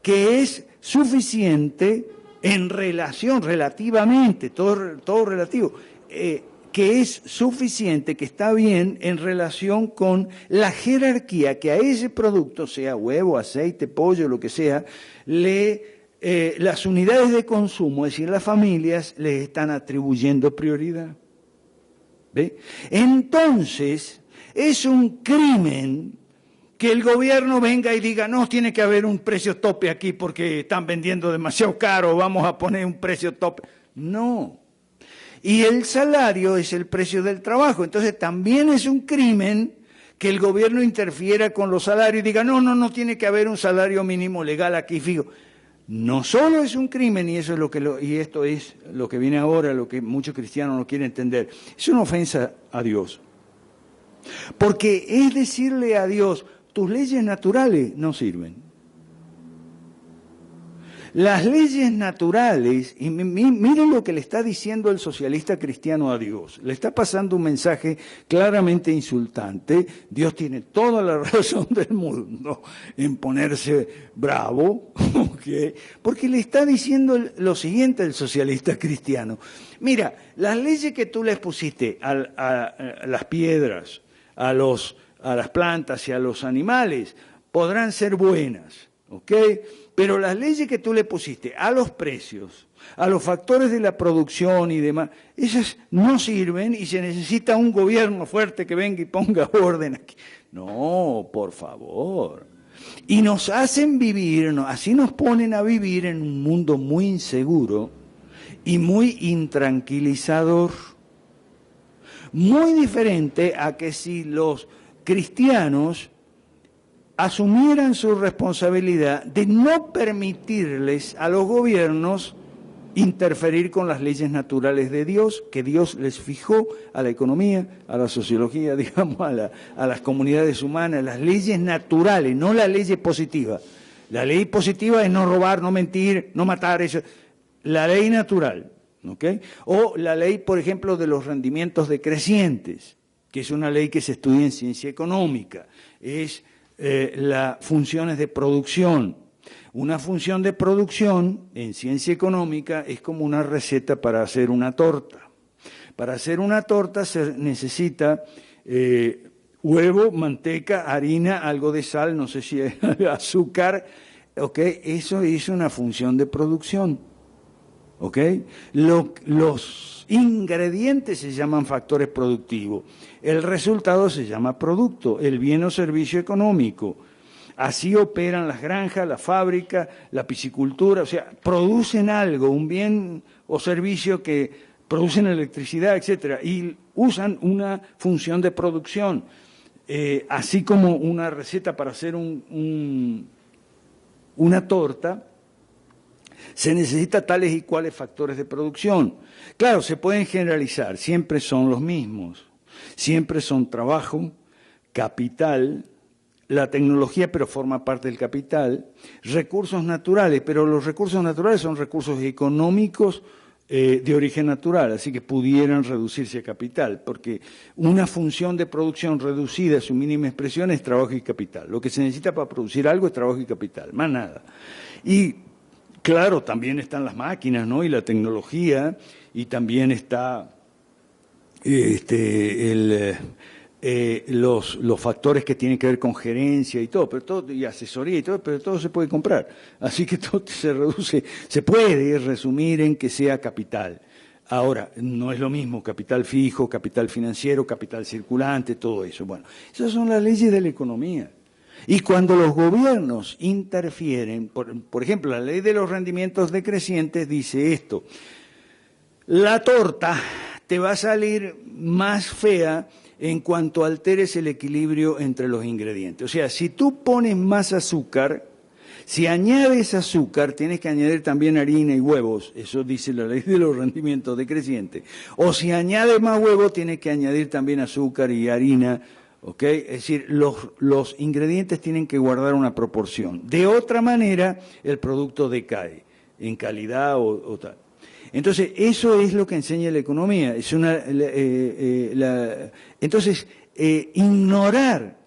que es suficiente en relación, relativamente, todo relativo, que es suficiente, que está bien en relación con la jerarquía que a ese producto, sea huevo, aceite, pollo, lo que sea, las unidades de consumo, es decir, las familias, les están atribuyendo prioridad. ¿Ve? Entonces, es un crimen que el gobierno venga y diga, no, tiene que haber un precio tope aquí porque están vendiendo demasiado caro, vamos a poner un precio tope. No. Y el salario es el precio del trabajo. Entonces también es un crimen que el gobierno interfiera con los salarios y diga, no, tiene que haber un salario mínimo legal aquí fijo. No solo es un crimen, y eso es y esto es lo que viene ahora, lo que muchos cristianos no quieren entender, es una ofensa a Dios. Porque es decirle a Dios, tus leyes naturales no sirven. Las leyes naturales, y miren lo que le está diciendo el socialista cristiano a Dios, le está pasando un mensaje claramente insultante. Dios tiene toda la razón del mundo en ponerse bravo, ¿okay? Porque le está diciendo lo siguiente al socialista cristiano. Mira, las leyes que tú les pusiste a las piedras, a las plantas y a los animales podrán ser buenas, ¿ok? Pero las leyes que tú le pusiste a los precios, a los factores de la producción y demás, esas no sirven y se necesita un gobierno fuerte que venga y ponga orden aquí. No, por favor. Y nos hacen vivir, así nos ponen a vivir en un mundo muy inseguro y muy intranquilizador. Muy diferente a que si los cristianos asumieran su responsabilidad de no permitirles a los gobiernos interferir con las leyes naturales de Dios, que Dios les fijó a la economía, a la sociología, digamos, a las comunidades humanas, las leyes naturales, no las leyes positivas. La ley positiva es no robar, no mentir, no matar, eso. La ley natural, ¿ok? O la ley, por ejemplo, de los rendimientos decrecientes, que es una ley que se estudia en ciencia económica, es las funciones de producción. Una función de producción en ciencia económica es como una receta para hacer una torta. Para hacer una torta se necesita huevo, manteca, harina, algo de sal, no sé si azúcar, ¿ok? Eso es una función de producción, ¿ok? Los ingredientes se llaman factores productivos, el resultado se llama producto, el bien o servicio económico. Así operan las granjas, la fábrica, la piscicultura, o sea, producen algo, un bien o servicio que producen electricidad, etcétera, y usan una función de producción, así como una receta para hacer una torta, se necesita tales y cuales factores de producción. Claro, se pueden generalizar, siempre son los mismos, siempre son trabajo, capital, la tecnología, pero forma parte del capital, recursos naturales, pero los recursos naturales son recursos económicos de origen natural, así que pudieran reducirse a capital, porque una función de producción reducida a su mínima expresión es trabajo y capital. Lo que se necesita para producir algo es trabajo y capital, más nada. Y claro, también están las máquinas, ¿no? Y la tecnología, y también está los factores que tienen que ver con gerencia y todo, pero todo, y asesoría y todo, pero todo se puede comprar. Así que todo se reduce, se puede resumir en que sea capital. Ahora, no es lo mismo capital fijo, capital financiero, capital circulante, todo eso. Bueno, esas son las leyes de la economía. Y cuando los gobiernos interfieren, por ejemplo, la ley de los rendimientos decrecientes dice esto: la torta te va a salir más fea en cuanto alteres el equilibrio entre los ingredientes. O sea, si tú pones más azúcar, si añades azúcar, tienes que añadir también harina y huevos, eso dice la ley de los rendimientos decrecientes. O si añades más huevos, tienes que añadir también azúcar y harina, ¿ok? Es decir, los ingredientes tienen que guardar una proporción. De otra manera, el producto decae en calidad o tal. Entonces, eso es lo que enseña la economía. Es entonces, ignorar,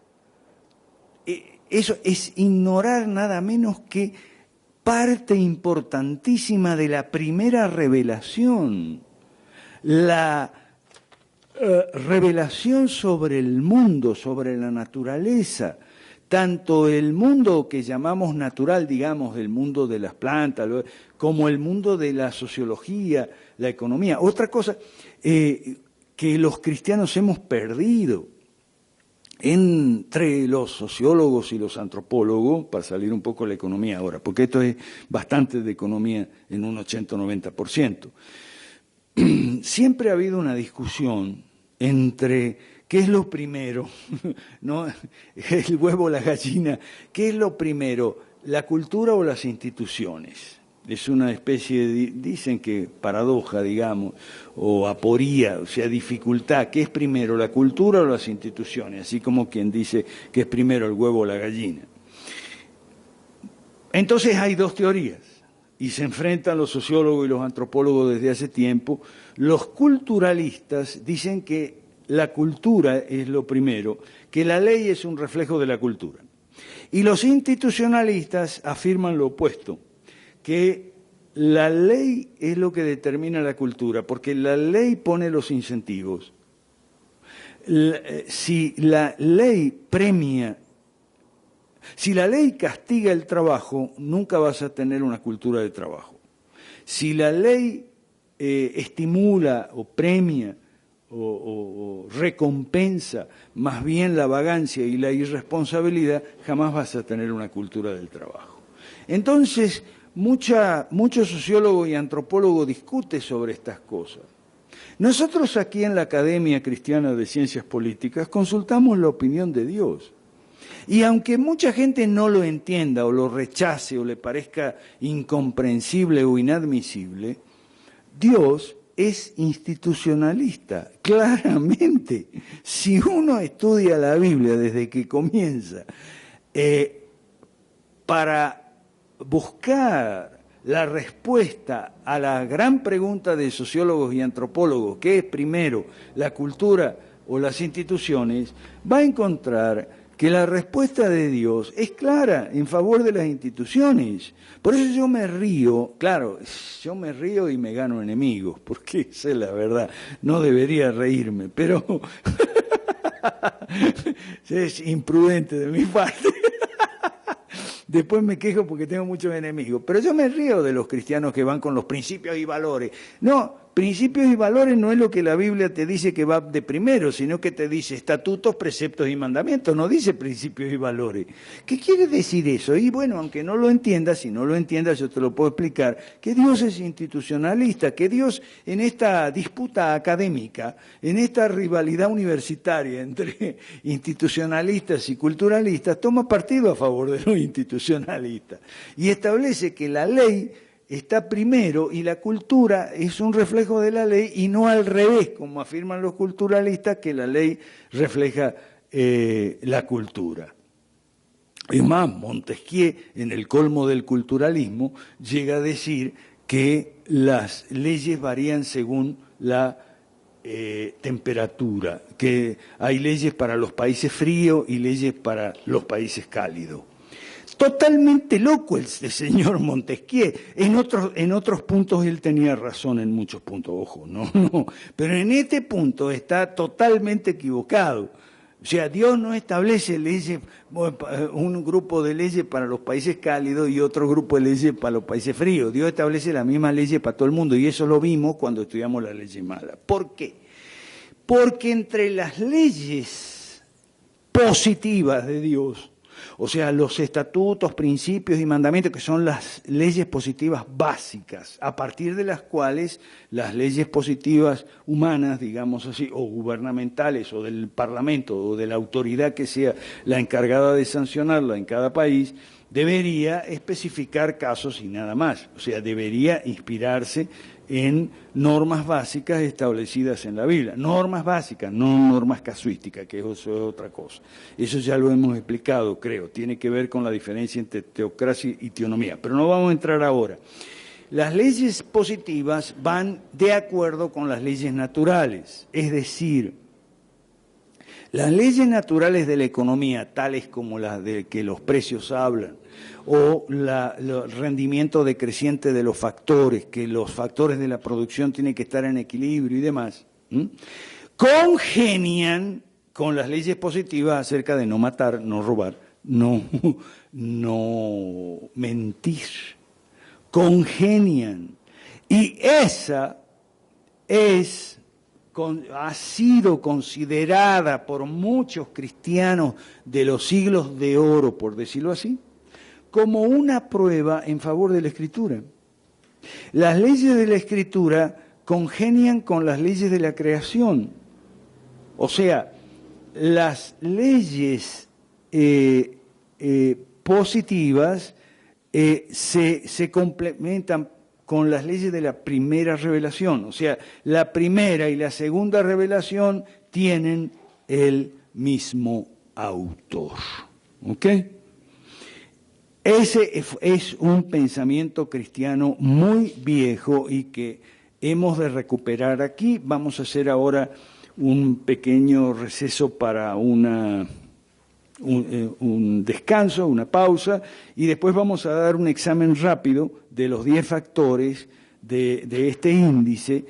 eso es ignorar nada menos que parte importantísima de la primera revelación. La revelación sobre el mundo, sobre la naturaleza. Tanto el mundo que llamamos natural, digamos, el mundo de las plantas, como el mundo de la sociología, la economía. Otra cosa que los cristianos hemos perdido entre los sociólogos y los antropólogos, para salir un poco de la economía ahora, porque esto es bastante de economía en un 80 o 90%. Siempre ha habido una discusión entre ¿qué es lo primero? ¿No? El huevo o la gallina. ¿Qué es lo primero? ¿La cultura o las instituciones? Es una especie de, dicen que paradoja, digamos, o aporía, o sea, dificultad. ¿Qué es primero, la cultura o las instituciones? Así como quien dice que es primero el huevo o la gallina. Entonces hay dos teorías, y se enfrentan los sociólogos y los antropólogos desde hace tiempo. Los culturalistas dicen que la cultura es lo primero, que la ley es un reflejo de la cultura. Y los institucionalistas afirman lo opuesto, que la ley es lo que determina la cultura, porque la ley pone los incentivos. Si la ley premia, si la ley castiga el trabajo, nunca vas a tener una cultura de trabajo. Si la ley estimula o premia o recompensa más bien la vagancia y la irresponsabilidad, jamás vas a tener una cultura del trabajo. Entonces, mucho sociólogo y antropólogo discute sobre estas cosas. Nosotros aquí en la Academia Cristiana de Ciencias Políticas consultamos la opinión de Dios. Y aunque mucha gente no lo entienda o lo rechace o le parezca incomprensible o inadmisible, Dios es institucionalista, claramente. Si uno estudia la Biblia desde que comienza, para buscar la respuesta a la gran pregunta de sociólogos y antropólogos, ¿qué es primero, la cultura o las instituciones?, va a encontrar que la respuesta de Dios es clara en favor de las instituciones. Por eso yo me río, claro, yo me río y me gano enemigos, porque esa es la verdad, no debería reírme, pero es imprudente de mi parte. Después me quejo porque tengo muchos enemigos, pero yo me río de los cristianos que van con los principios y valores. No, principios y valores no es lo que la Biblia te dice que va de primero, sino que te dice estatutos, preceptos y mandamientos, no dice principios y valores. ¿Qué quiere decir eso? Y bueno, aunque no lo entiendas, si no lo entiendas yo te lo puedo explicar, que Dios es institucionalista, que Dios en esta disputa académica, en esta rivalidad universitaria entre institucionalistas y culturalistas, toma partido a favor de los institucionalistas y establece que la ley está primero y la cultura es un reflejo de la ley y no al revés, como afirman los culturalistas, que la ley refleja la cultura. Es más, Montesquieu, en el colmo del culturalismo, llega a decir que las leyes varían según la temperatura, que hay leyes para los países fríos y leyes para los países cálidos. Totalmente loco el señor Montesquieu. En otros puntos él tenía razón, en muchos puntos, ojo, no, pero en este punto está totalmente equivocado. O sea, Dios no establece leyes, un grupo de leyes para los países cálidos y otro grupo de leyes para los países fríos. Dios establece las mismas leyes para todo el mundo y eso lo vimos cuando estudiamos las leyes malas. ¿Por qué? Porque entre las leyes positivas de Dios, o sea, los estatutos, principios y mandamientos, que son las leyes positivas básicas, a partir de las cuales las leyes positivas humanas, digamos así, o gubernamentales, o del Parlamento, o de la autoridad que sea la encargada de sancionarla en cada país, debería especificar casos y nada más. O sea, debería inspirarse en normas básicas establecidas en la Biblia. Normas básicas, no normas casuísticas, que eso es otra cosa. Eso ya lo hemos explicado, creo. Tiene que ver con la diferencia entre teocracia y teonomía. Pero no vamos a entrar ahora. Las leyes positivas van de acuerdo con las leyes naturales. Es decir, las leyes naturales de la economía, tales como las de que los precios hablan, o el rendimiento decreciente de los factores, que los factores de la producción tienen que estar en equilibrio y demás, congenian con las leyes positivas acerca de no matar, no robar, no mentir. Congenian. Y esa ha sido considerada por muchos cristianos de los siglos de oro, por decirlo así, como una prueba en favor de la Escritura. Las leyes de la Escritura congenian con las leyes de la creación. O sea, las leyes positivas se complementan con las leyes de la primera revelación. O sea, la primera y la segunda revelación tienen el mismo autor. ¿Ok? Ese es un pensamiento cristiano muy viejo y que hemos de recuperar aquí. Vamos a hacer ahora un pequeño receso para un descanso, una pausa, y después vamos a dar un examen rápido de los 10 factores de este índice.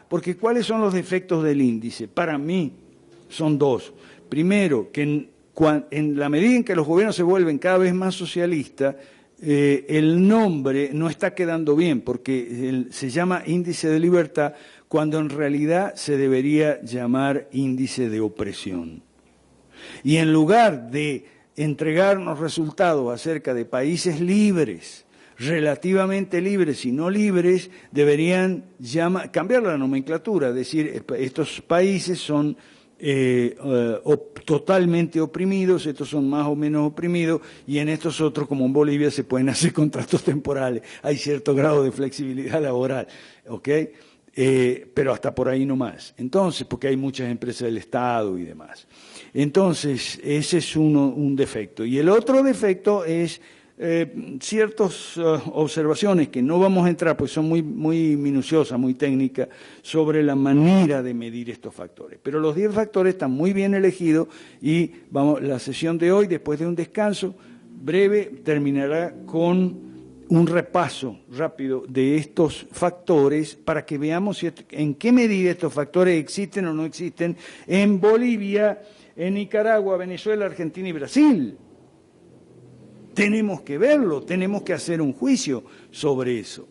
Porque ¿cuáles son los defectos del índice? Para mí son dos. Primero, que en la medida en que los gobiernos se vuelven cada vez más socialistas, el nombre no está quedando bien, porque se llama índice de libertad cuando en realidad se debería llamar índice de opresión. Y en lugar de entregarnos resultados acerca de países libres, relativamente libres y no libres, deberían cambiar la nomenclatura, decir, estos países son totalmente oprimidos, estos son más o menos oprimidos, y en estos otros, como en Bolivia, se pueden hacer contratos temporales, hay cierto grado de flexibilidad laboral, ¿ok? Pero hasta por ahí no más. Entonces, porque hay muchas empresas del Estado y demás. Entonces, ese es un defecto. Y el otro defecto es ciertas observaciones que no vamos a entrar, pues son muy minuciosas, muy técnicas, sobre la manera de medir estos factores. Pero los 10 factores están muy bien elegidos y la sesión de hoy, después de un descanso breve, terminará con un repaso rápido de estos factores para que veamos en qué medida estos factores existen o no existen en Bolivia, en Nicaragua, Venezuela, Argentina y Brasil. Tenemos que verlo, tenemos que hacer un juicio sobre eso.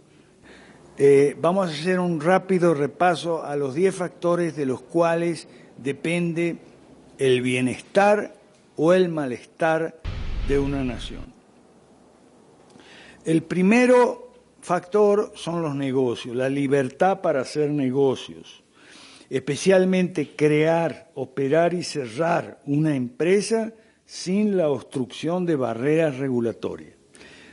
Vamos a hacer un rápido repaso a los 10 factores de los cuales depende el bienestar o el malestar de una nación. El primero factor son los negocios, la libertad para hacer negocios, especialmente crear, operar y cerrar una empresa sin la obstrucción de barreras regulatorias.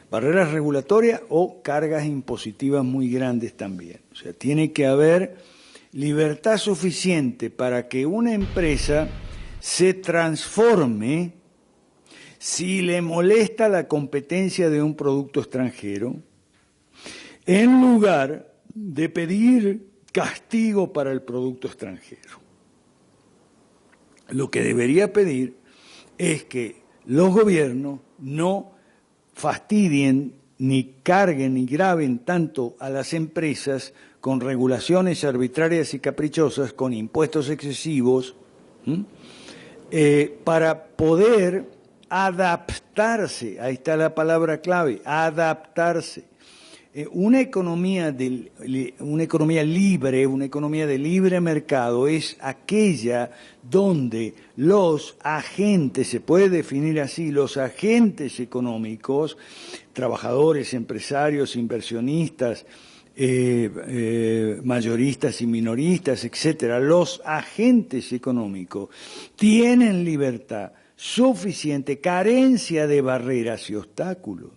Barreras regulatorias o cargas impositivas muy grandes también. O sea, tiene que haber libertad suficiente para que una empresa se transforme si le molesta la competencia de un producto extranjero, en lugar de pedir castigo para el producto extranjero. Lo que debería pedir es que los gobiernos no fastidien, ni carguen, ni graven tanto a las empresas con regulaciones arbitrarias y caprichosas, con impuestos excesivos, para poder adaptarse, ahí está la palabra clave, adaptarse. Una economía libre, una economía de libre mercado es aquella donde los agentes, se puede definir así, los agentes económicos, trabajadores, empresarios, inversionistas, mayoristas y minoristas, etcétera, los agentes económicos tienen libertad suficiente, carencia de barreras y obstáculos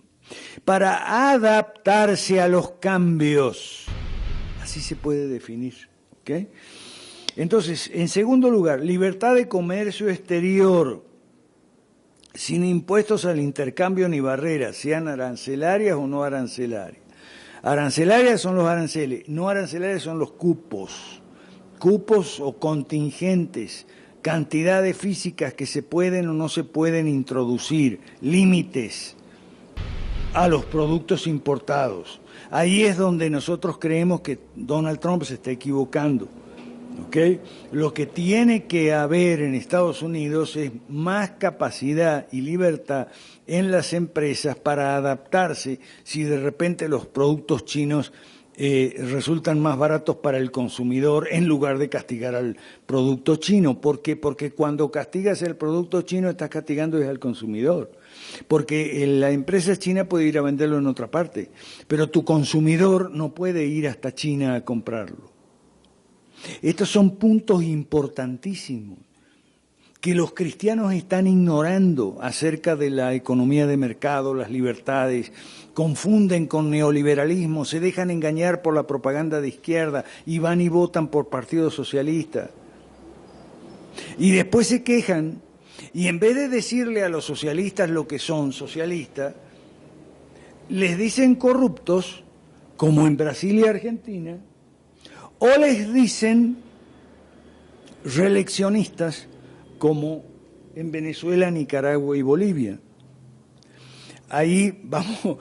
para adaptarse a los cambios. Así se puede definir, ¿ok? Entonces, en segundo lugar, libertad de comercio exterior, sin impuestos al intercambio ni barreras, sean arancelarias o no arancelarias. Arancelarias son los aranceles, no arancelarias son los cupos o contingentes, cantidades físicas que se pueden o no se pueden introducir, límites a los productos importados. Ahí es donde nosotros creemos que Donald Trump se está equivocando, ¿ok? Lo que tiene que haber en Estados Unidos es más capacidad y libertad en las empresas para adaptarse si de repente los productos chinos resultan más baratos para el consumidor en lugar de castigar al producto chino. ¿Por qué? Porque cuando castigas el producto chino estás castigando al consumidor. Porque la empresa china puede ir a venderlo en otra parte, pero tu consumidor no puede ir hasta China a comprarlo. Estos son puntos importantísimos que los cristianos están ignorando acerca de la economía de mercado, las libertades, confunden con neoliberalismo, se dejan engañar por la propaganda de izquierda y van y votan por Partido Socialista. Y después se quejan y en vez de decirle a los socialistas lo que son socialistas, les dicen corruptos, como en Brasil y Argentina, o les dicen reeleccionistas, como en Venezuela, Nicaragua y Bolivia. Ahí vamos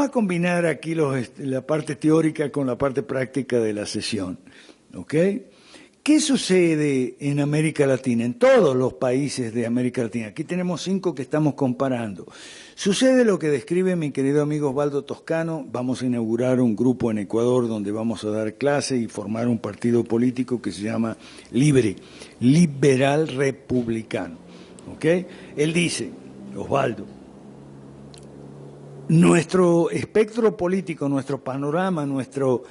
a combinar aquí la parte teórica con la parte práctica de la sesión, ¿ok? ¿Qué sucede en América Latina, en todos los países de América Latina? Aquí tenemos 5 que estamos comparando. Sucede lo que describe mi querido amigo Osvaldo Toscano. Vamos a inaugurar un grupo en Ecuador donde vamos a dar clase y formar un partido político que se llama Libre, Liberal Republicano. ¿Ok? Él dice, Osvaldo, nuestro espectro político, nuestro panorama, nuestro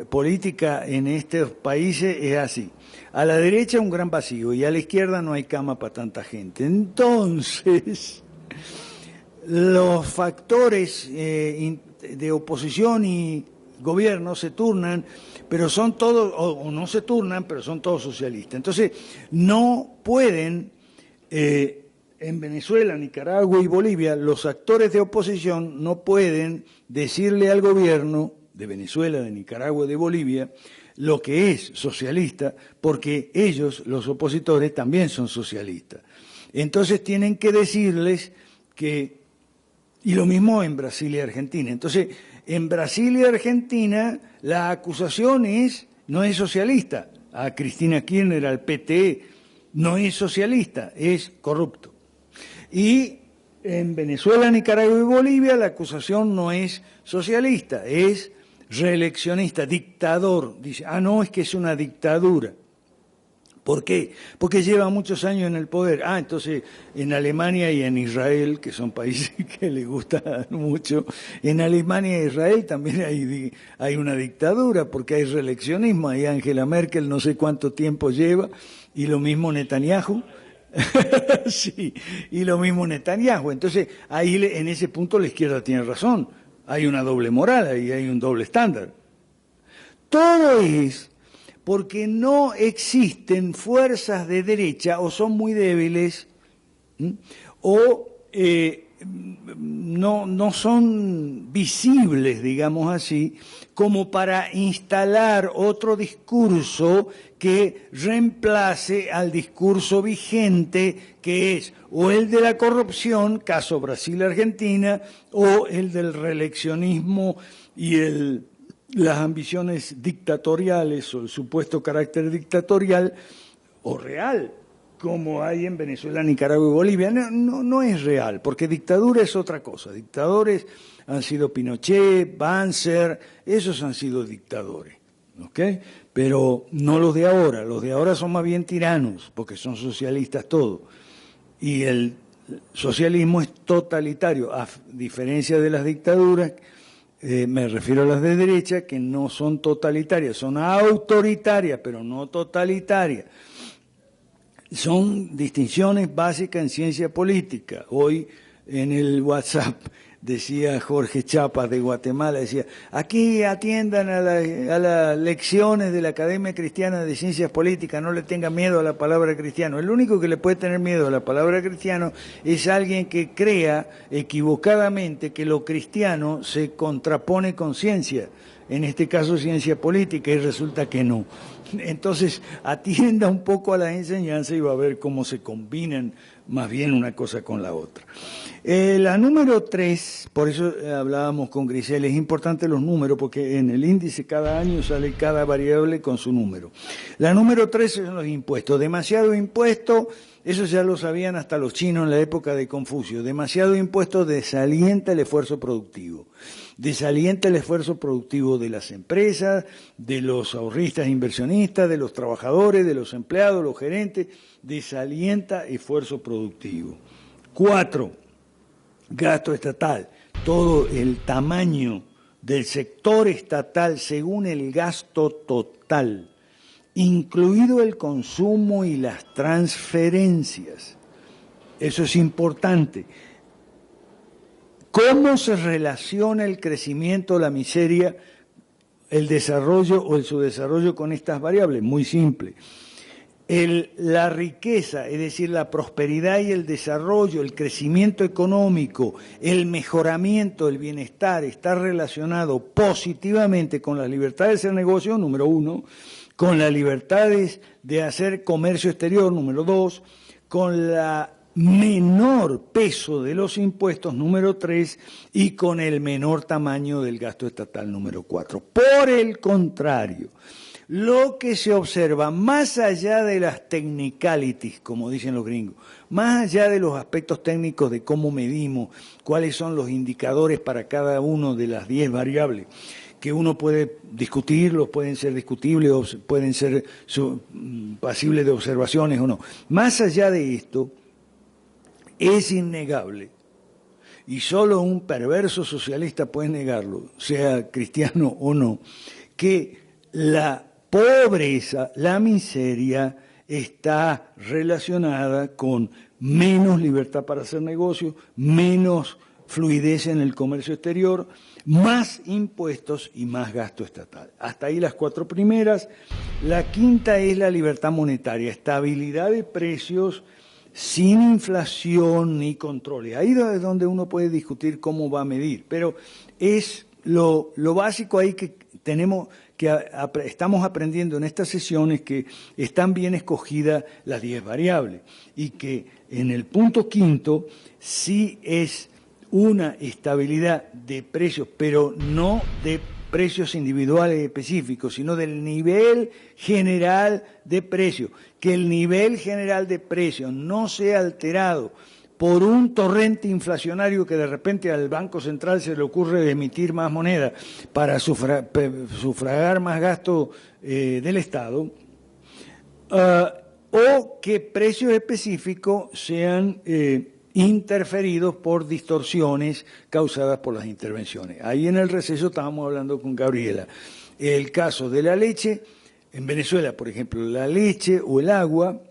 política en estos países es así. A la derecha un gran vacío y a la izquierda no hay cama para tanta gente. Entonces, los factores de oposición y gobierno se turnan, pero son todos, o no se turnan, pero son todos socialistas. Entonces, no pueden en Venezuela, Nicaragua y Bolivia, los actores de oposición no pueden decirle al gobierno de Venezuela, de Nicaragua y de Bolivia lo que es socialista, porque ellos, los opositores, también son socialistas. Entonces tienen que decirles que, y lo mismo en Brasil y Argentina. Entonces, en Brasil y Argentina la acusación no es socialista. A Cristina Kirchner, al PT, no es socialista, es corrupto. Y en Venezuela, Nicaragua y Bolivia la acusación no es socialista, es reeleccionista, dictador. Dice, no, es que es una dictadura. ¿Por qué? Porque lleva muchos años en el poder. Entonces en Alemania y en Israel, que son países que le gustan mucho, en Alemania e Israel también hay una dictadura, porque hay reeleccionismo. Ahí Angela Merkel no sé cuánto tiempo lleva, y lo mismo Netanyahu. Sí, y lo mismo Netanyahu. Entonces ahí en ese punto la izquierda tiene razón. Hay una doble moral, ahí hay un doble estándar. Todo es porque no existen fuerzas de derecha, o son muy débiles, o no son visibles, digamos así, como para instalar otro discurso que reemplace al discurso vigente, que es o el de la corrupción, caso Brasil-Argentina, o el del reeleccionismo y las ambiciones dictatoriales o el supuesto carácter dictatorial o real, como hay en Venezuela, Nicaragua y Bolivia. No es real, porque dictadura es otra cosa. Dictadores han sido Pinochet, Banzer, esos han sido dictadores, ¿ok? Pero no los de ahora son más bien tiranos, porque son socialistas todos. Y el socialismo es totalitario, a diferencia de las dictaduras. Me refiero a las de derecha, que no son totalitarias, son autoritarias, pero no totalitarias. Son distinciones básicas en ciencia política. Hoy en el WhatsApp decía Jorge Chapas de Guatemala, decía, aquí atiendan a las lecciones de la Academia Cristiana de Ciencias Políticas, no le tengan miedo a la palabra cristiano. El único que le puede tener miedo a la palabra cristiano es alguien que crea equivocadamente que lo cristiano se contrapone con ciencia, en este caso ciencia política, y resulta que no. Entonces, atienda un poco a las enseñanzas y va a ver cómo se combinan más bien una cosa con la otra. La número 3, por eso hablábamos con Grisel, es importante los números porque en el índice cada año sale cada variable con su número. La número 3 son los impuestos. Demasiado impuesto, eso ya lo sabían hasta los chinos en la época de Confucio. Demasiado impuesto desalienta el esfuerzo productivo. Desalienta el esfuerzo productivo de las empresas, de los ahorristas inversionistas, de los trabajadores, de los empleados, los gerentes. Desalienta esfuerzo productivo. 4, gasto estatal. Todo el tamaño del sector estatal según el gasto total, incluido el consumo y las transferencias. Eso es importante. ¿Cómo se relaciona el crecimiento, la miseria, el desarrollo o el subdesarrollo con estas variables? Muy simple. La riqueza, es decir, la prosperidad y el desarrollo, el crecimiento económico, el mejoramiento, el bienestar, está relacionado positivamente con las libertades de hacer negocio, número 1, con las libertades de hacer comercio exterior, número 2, con la menor peso de los impuestos, número 3, y con el menor tamaño del gasto estatal, número 4. Por el contrario, lo que se observa, más allá de las technicalities, como dicen los gringos, más allá de los aspectos técnicos de cómo medimos, cuáles son los indicadores para cada uno de las 10 variables, que uno puede discutirlos, pueden ser discutibles o pueden ser pasibles de observaciones o no. Más allá de esto, es innegable, y solo un perverso socialista puede negarlo, sea cristiano o no, que la pobreza, la miseria, está relacionada con menos libertad para hacer negocios, menos fluidez en el comercio exterior, más impuestos y más gasto estatal. Hasta ahí las 4 primeras. La quinta es la libertad monetaria, estabilidad de precios sin inflación ni controles. Ahí es donde uno puede discutir cómo va a medir, pero es lo básico ahí que tenemos que estamos aprendiendo en estas sesiones, que están bien escogidas las 10 variables y que en el punto quinto sí es una estabilidad de precios, pero no de precios individuales específicos, sino del nivel general de precios, que el nivel general de precios no sea alterado por un torrente inflacionario que de repente al Banco Central se le ocurre emitir más moneda para sufragar más gasto del Estado, o que precios específicos sean interferidos por distorsiones causadas por las intervenciones. Ahí en el receso estábamos hablando con Gabriela. El caso de la leche, en Venezuela, por ejemplo, la leche o el agua,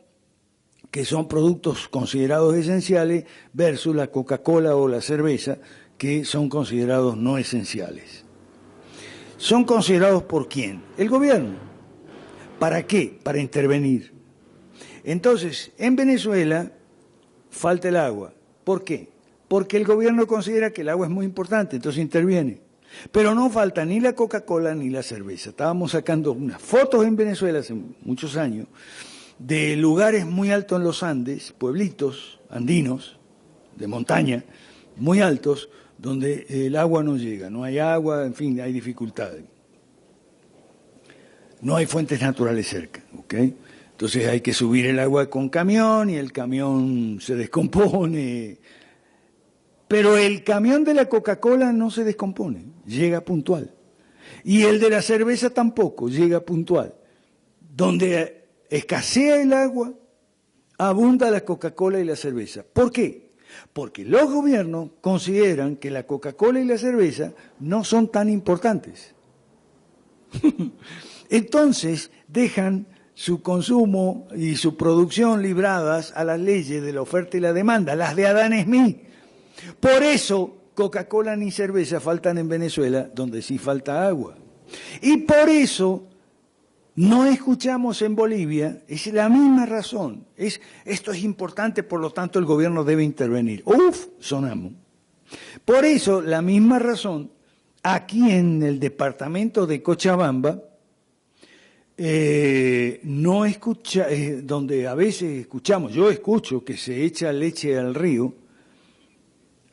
que son productos considerados esenciales, versus la Coca-Cola o la cerveza, que son considerados no esenciales. ¿Son considerados por quién? El gobierno. ¿Para qué? Para intervenir. Entonces, en Venezuela falta el agua. ¿Por qué? Porque el gobierno considera que el agua es muy importante, entonces interviene. Pero no falta ni la Coca-Cola ni la cerveza. Estábamos sacando unas fotos en Venezuela hace muchos años de lugares muy altos en los Andes, pueblitos andinos, de montaña, muy altos, donde el agua no llega, no hay agua, en fin, hay dificultades. No hay fuentes naturales cerca, ¿ok? Entonces hay que subir el agua con camión y el camión se descompone. Pero el camión de la Coca-Cola no se descompone, llega puntual. Y el de la cerveza tampoco, llega puntual. Donde escasea el agua, abunda la Coca-Cola y la cerveza. ¿Por qué? Porque los gobiernos consideran que la Coca-Cola y la cerveza no son tan importantes. Entonces dejan su consumo y su producción libradas a las leyes de la oferta y la demanda, las de Adam Smith. Por eso Coca-Cola ni cerveza faltan en Venezuela, donde sí falta agua. Y por eso no escuchamos en Bolivia, es la misma razón. Esto es importante, por lo tanto el gobierno debe intervenir. ¡Uf! Sonamos. Por eso, la misma razón, aquí en el departamento de Cochabamba, no escucha, donde a veces escuchamos, yo escucho que se echa leche al río,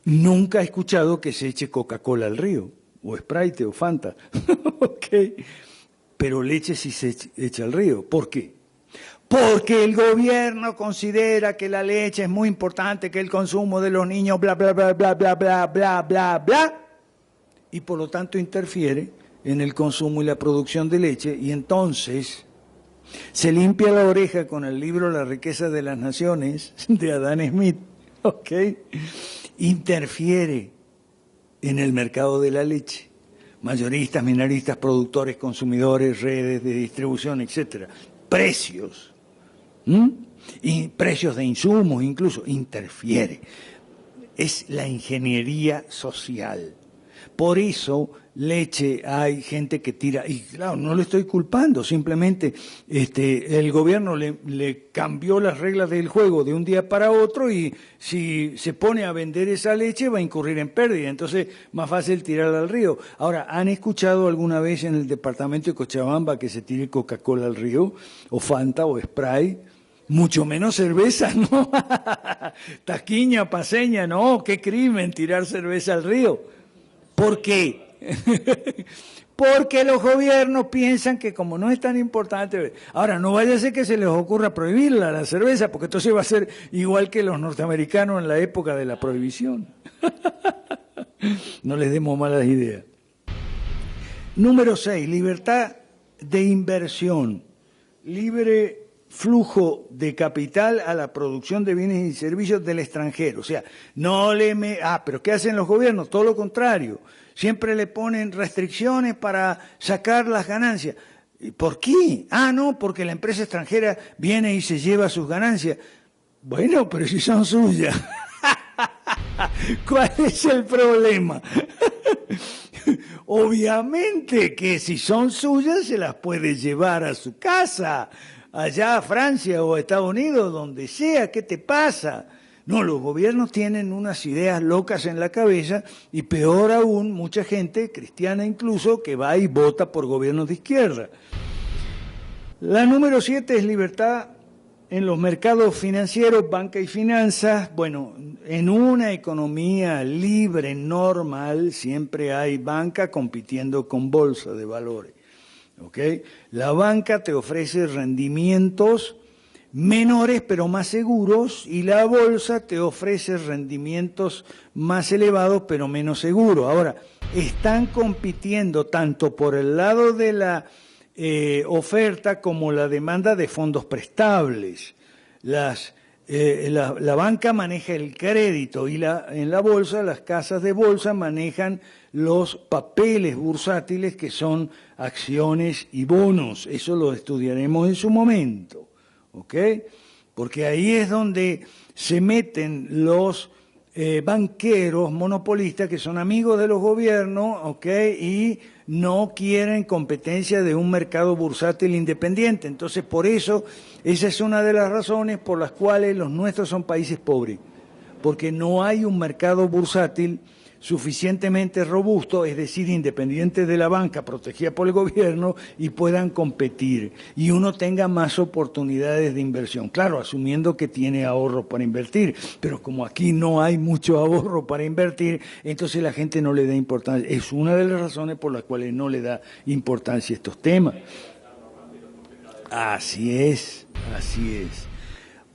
nunca he escuchado que se eche Coca-Cola al río, o Sprite o Fanta. Okay. Pero leche sí se echa al río. ¿Por qué? Porque el gobierno considera que la leche es muy importante, que el consumo de los niños, bla, bla, bla, bla, bla, bla, bla, bla, bla, y por lo tanto interfiere en el consumo y la producción de leche, y entonces se limpia la oreja con el libro La riqueza de las naciones, de Adam Smith, ¿ok? Interfiere en el mercado de la leche. Mayoristas, minoristas, productores, consumidores, redes de distribución, etcétera. Precios, y precios de insumos incluso, interfiere. Es la ingeniería social. Por eso, leche, hay gente que tira, y claro, no le estoy culpando, simplemente el gobierno le cambió las reglas del juego de un día para otro, y si se pone a vender esa leche va a incurrir en pérdida, entonces más fácil tirarla al río. Ahora, ¿han escuchado alguna vez en el departamento de Cochabamba que se tire Coca-Cola al río, o Fanta, o Sprite? Mucho menos cerveza, ¿no? Taquiña, paseña, no, qué crimen tirar cerveza al río. ¿Por qué? Porque los gobiernos piensan que como no es tan importante... Ahora, no vaya a ser que se les ocurra prohibirla, la cerveza, porque entonces va a ser igual que los norteamericanos en la época de la prohibición. No les demos malas ideas. Número 6, libertad de inversión. Libre flujo de capital a la producción de bienes y servicios del extranjero. O sea, pero ¿qué hacen los gobiernos? Todo lo contrario. Siempre le ponen restricciones para sacar las ganancias. ¿Por qué? No, porque la empresa extranjera viene y se lleva sus ganancias. Bueno, pero si son suyas. ¿Cuál es el problema? Obviamente que si son suyas se las puede llevar a su casa. allá a Francia o a Estados Unidos, donde sea, ¿qué te pasa? No, los gobiernos tienen unas ideas locas en la cabeza y peor aún, mucha gente, cristiana incluso, que va y vota por gobiernos de izquierda. La número 7 es libertad en los mercados financieros, banca y finanzas. Bueno, en una economía libre, normal, siempre hay banca compitiendo con bolsa de valores. ¿Okay? La banca te ofrece rendimientos menores pero más seguros y la bolsa te ofrece rendimientos más elevados pero menos seguros. Ahora, están compitiendo tanto por el lado de la oferta como la demanda de fondos prestables. La banca maneja el crédito y en la bolsa, las casas de bolsa manejan los papeles bursátiles que son acciones y bonos. Eso lo estudiaremos en su momento, ¿ok? Porque ahí es donde se meten los banqueros monopolistas que son amigos de los gobiernos, ¿ok? Y no quieren competencia de un mercado bursátil independiente. Entonces, por eso, esa es una de las razones por las cuales los nuestros son países pobres, porque no hay un mercado bursátil suficientemente robusto, es decir, independiente de la banca, protegida por el gobierno, y puedan competir, y uno tenga más oportunidades de inversión. Claro, asumiendo que tiene ahorro para invertir, pero como aquí no hay mucho ahorro para invertir, entonces la gente no le da importancia. Es una de las razones por las cuales no le da importancia a estos temas. Así es, así es.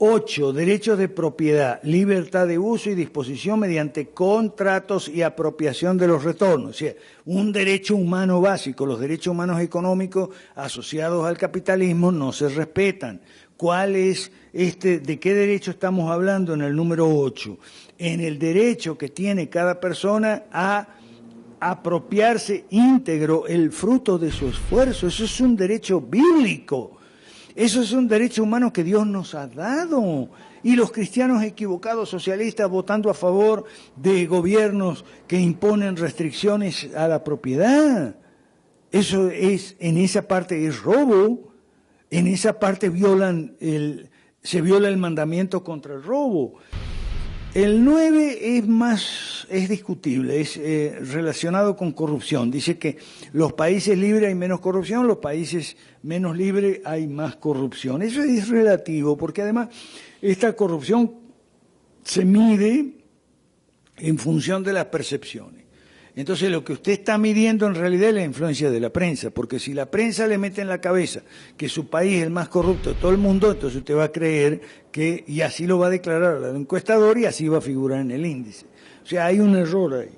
8. Derechos de propiedad, libertad de uso y disposición mediante contratos y apropiación de los retornos. O sea, un derecho humano básico. Los derechos humanos económicos asociados al capitalismo no se respetan. ¿Cuál es de qué derecho estamos hablando en el número 8? En el derecho que tiene cada persona a apropiarse íntegro el fruto de su esfuerzo. Eso es un derecho bíblico. Eso es un derecho humano que Dios nos ha dado. Y los cristianos equivocados, socialistas, votando a favor de gobiernos que imponen restricciones a la propiedad. Eso es, en esa parte es robo, en esa parte se viola el mandamiento contra el robo. El 9 es discutible, es relacionado con corrupción. Dice que los países libres hay menos corrupción, los países menos libres hay más corrupción. Eso es relativo, porque además esta corrupción se mide en función de las percepciones. Entonces lo que usted está midiendo en realidad es la influencia de la prensa, porque si la prensa le mete en la cabeza que su país es el más corrupto de todo el mundo, entonces usted va a creer que, y así lo va a declarar al encuestador y así va a figurar en el índice. O sea, hay un error ahí.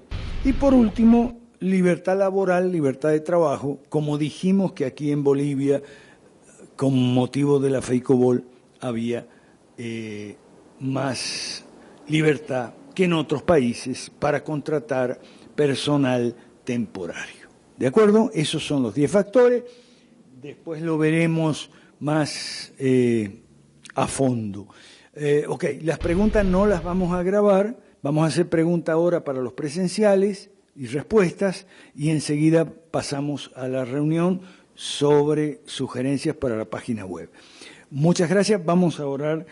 Y por último, libertad laboral, libertad de trabajo, como dijimos que aquí en Bolivia, con motivo de la FEICOBOL, había más libertad que en otros países para contratar personal temporario. ¿De acuerdo? Esos son los 10 factores. Después lo veremos más a fondo. Ok, las preguntas no las vamos a grabar. Vamos a hacer pregunta ahora para los presenciales y respuestas y enseguida pasamos a la reunión sobre sugerencias para la página web. Muchas gracias. Vamos a orar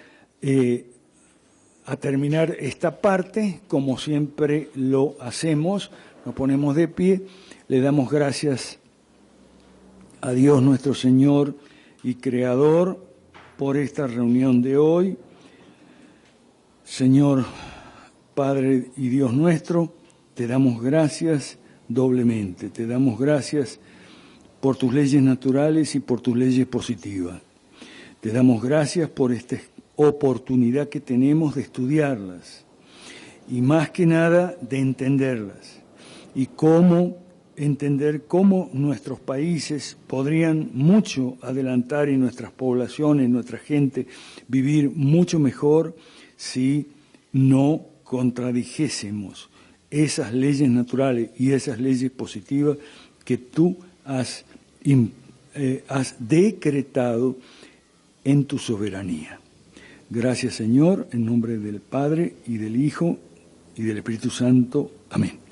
a terminar esta parte, como siempre lo hacemos. Nos ponemos de pie, le damos gracias a Dios nuestro Señor y Creador por esta reunión de hoy. Señor, Padre y Dios nuestro, te damos gracias doblemente. Te damos gracias por tus leyes naturales y por tus leyes positivas. Te damos gracias por esta oportunidad que tenemos de estudiarlas y más que nada de entenderlas y cómo entender cómo nuestros países podrían mucho adelantar y nuestras poblaciones, nuestra gente vivir mucho mejor si no contradijésemos esas leyes naturales y esas leyes positivas que tú has decretado en tu soberanía. Gracias, Señor, en nombre del Padre y del Hijo y del Espíritu Santo. Amén.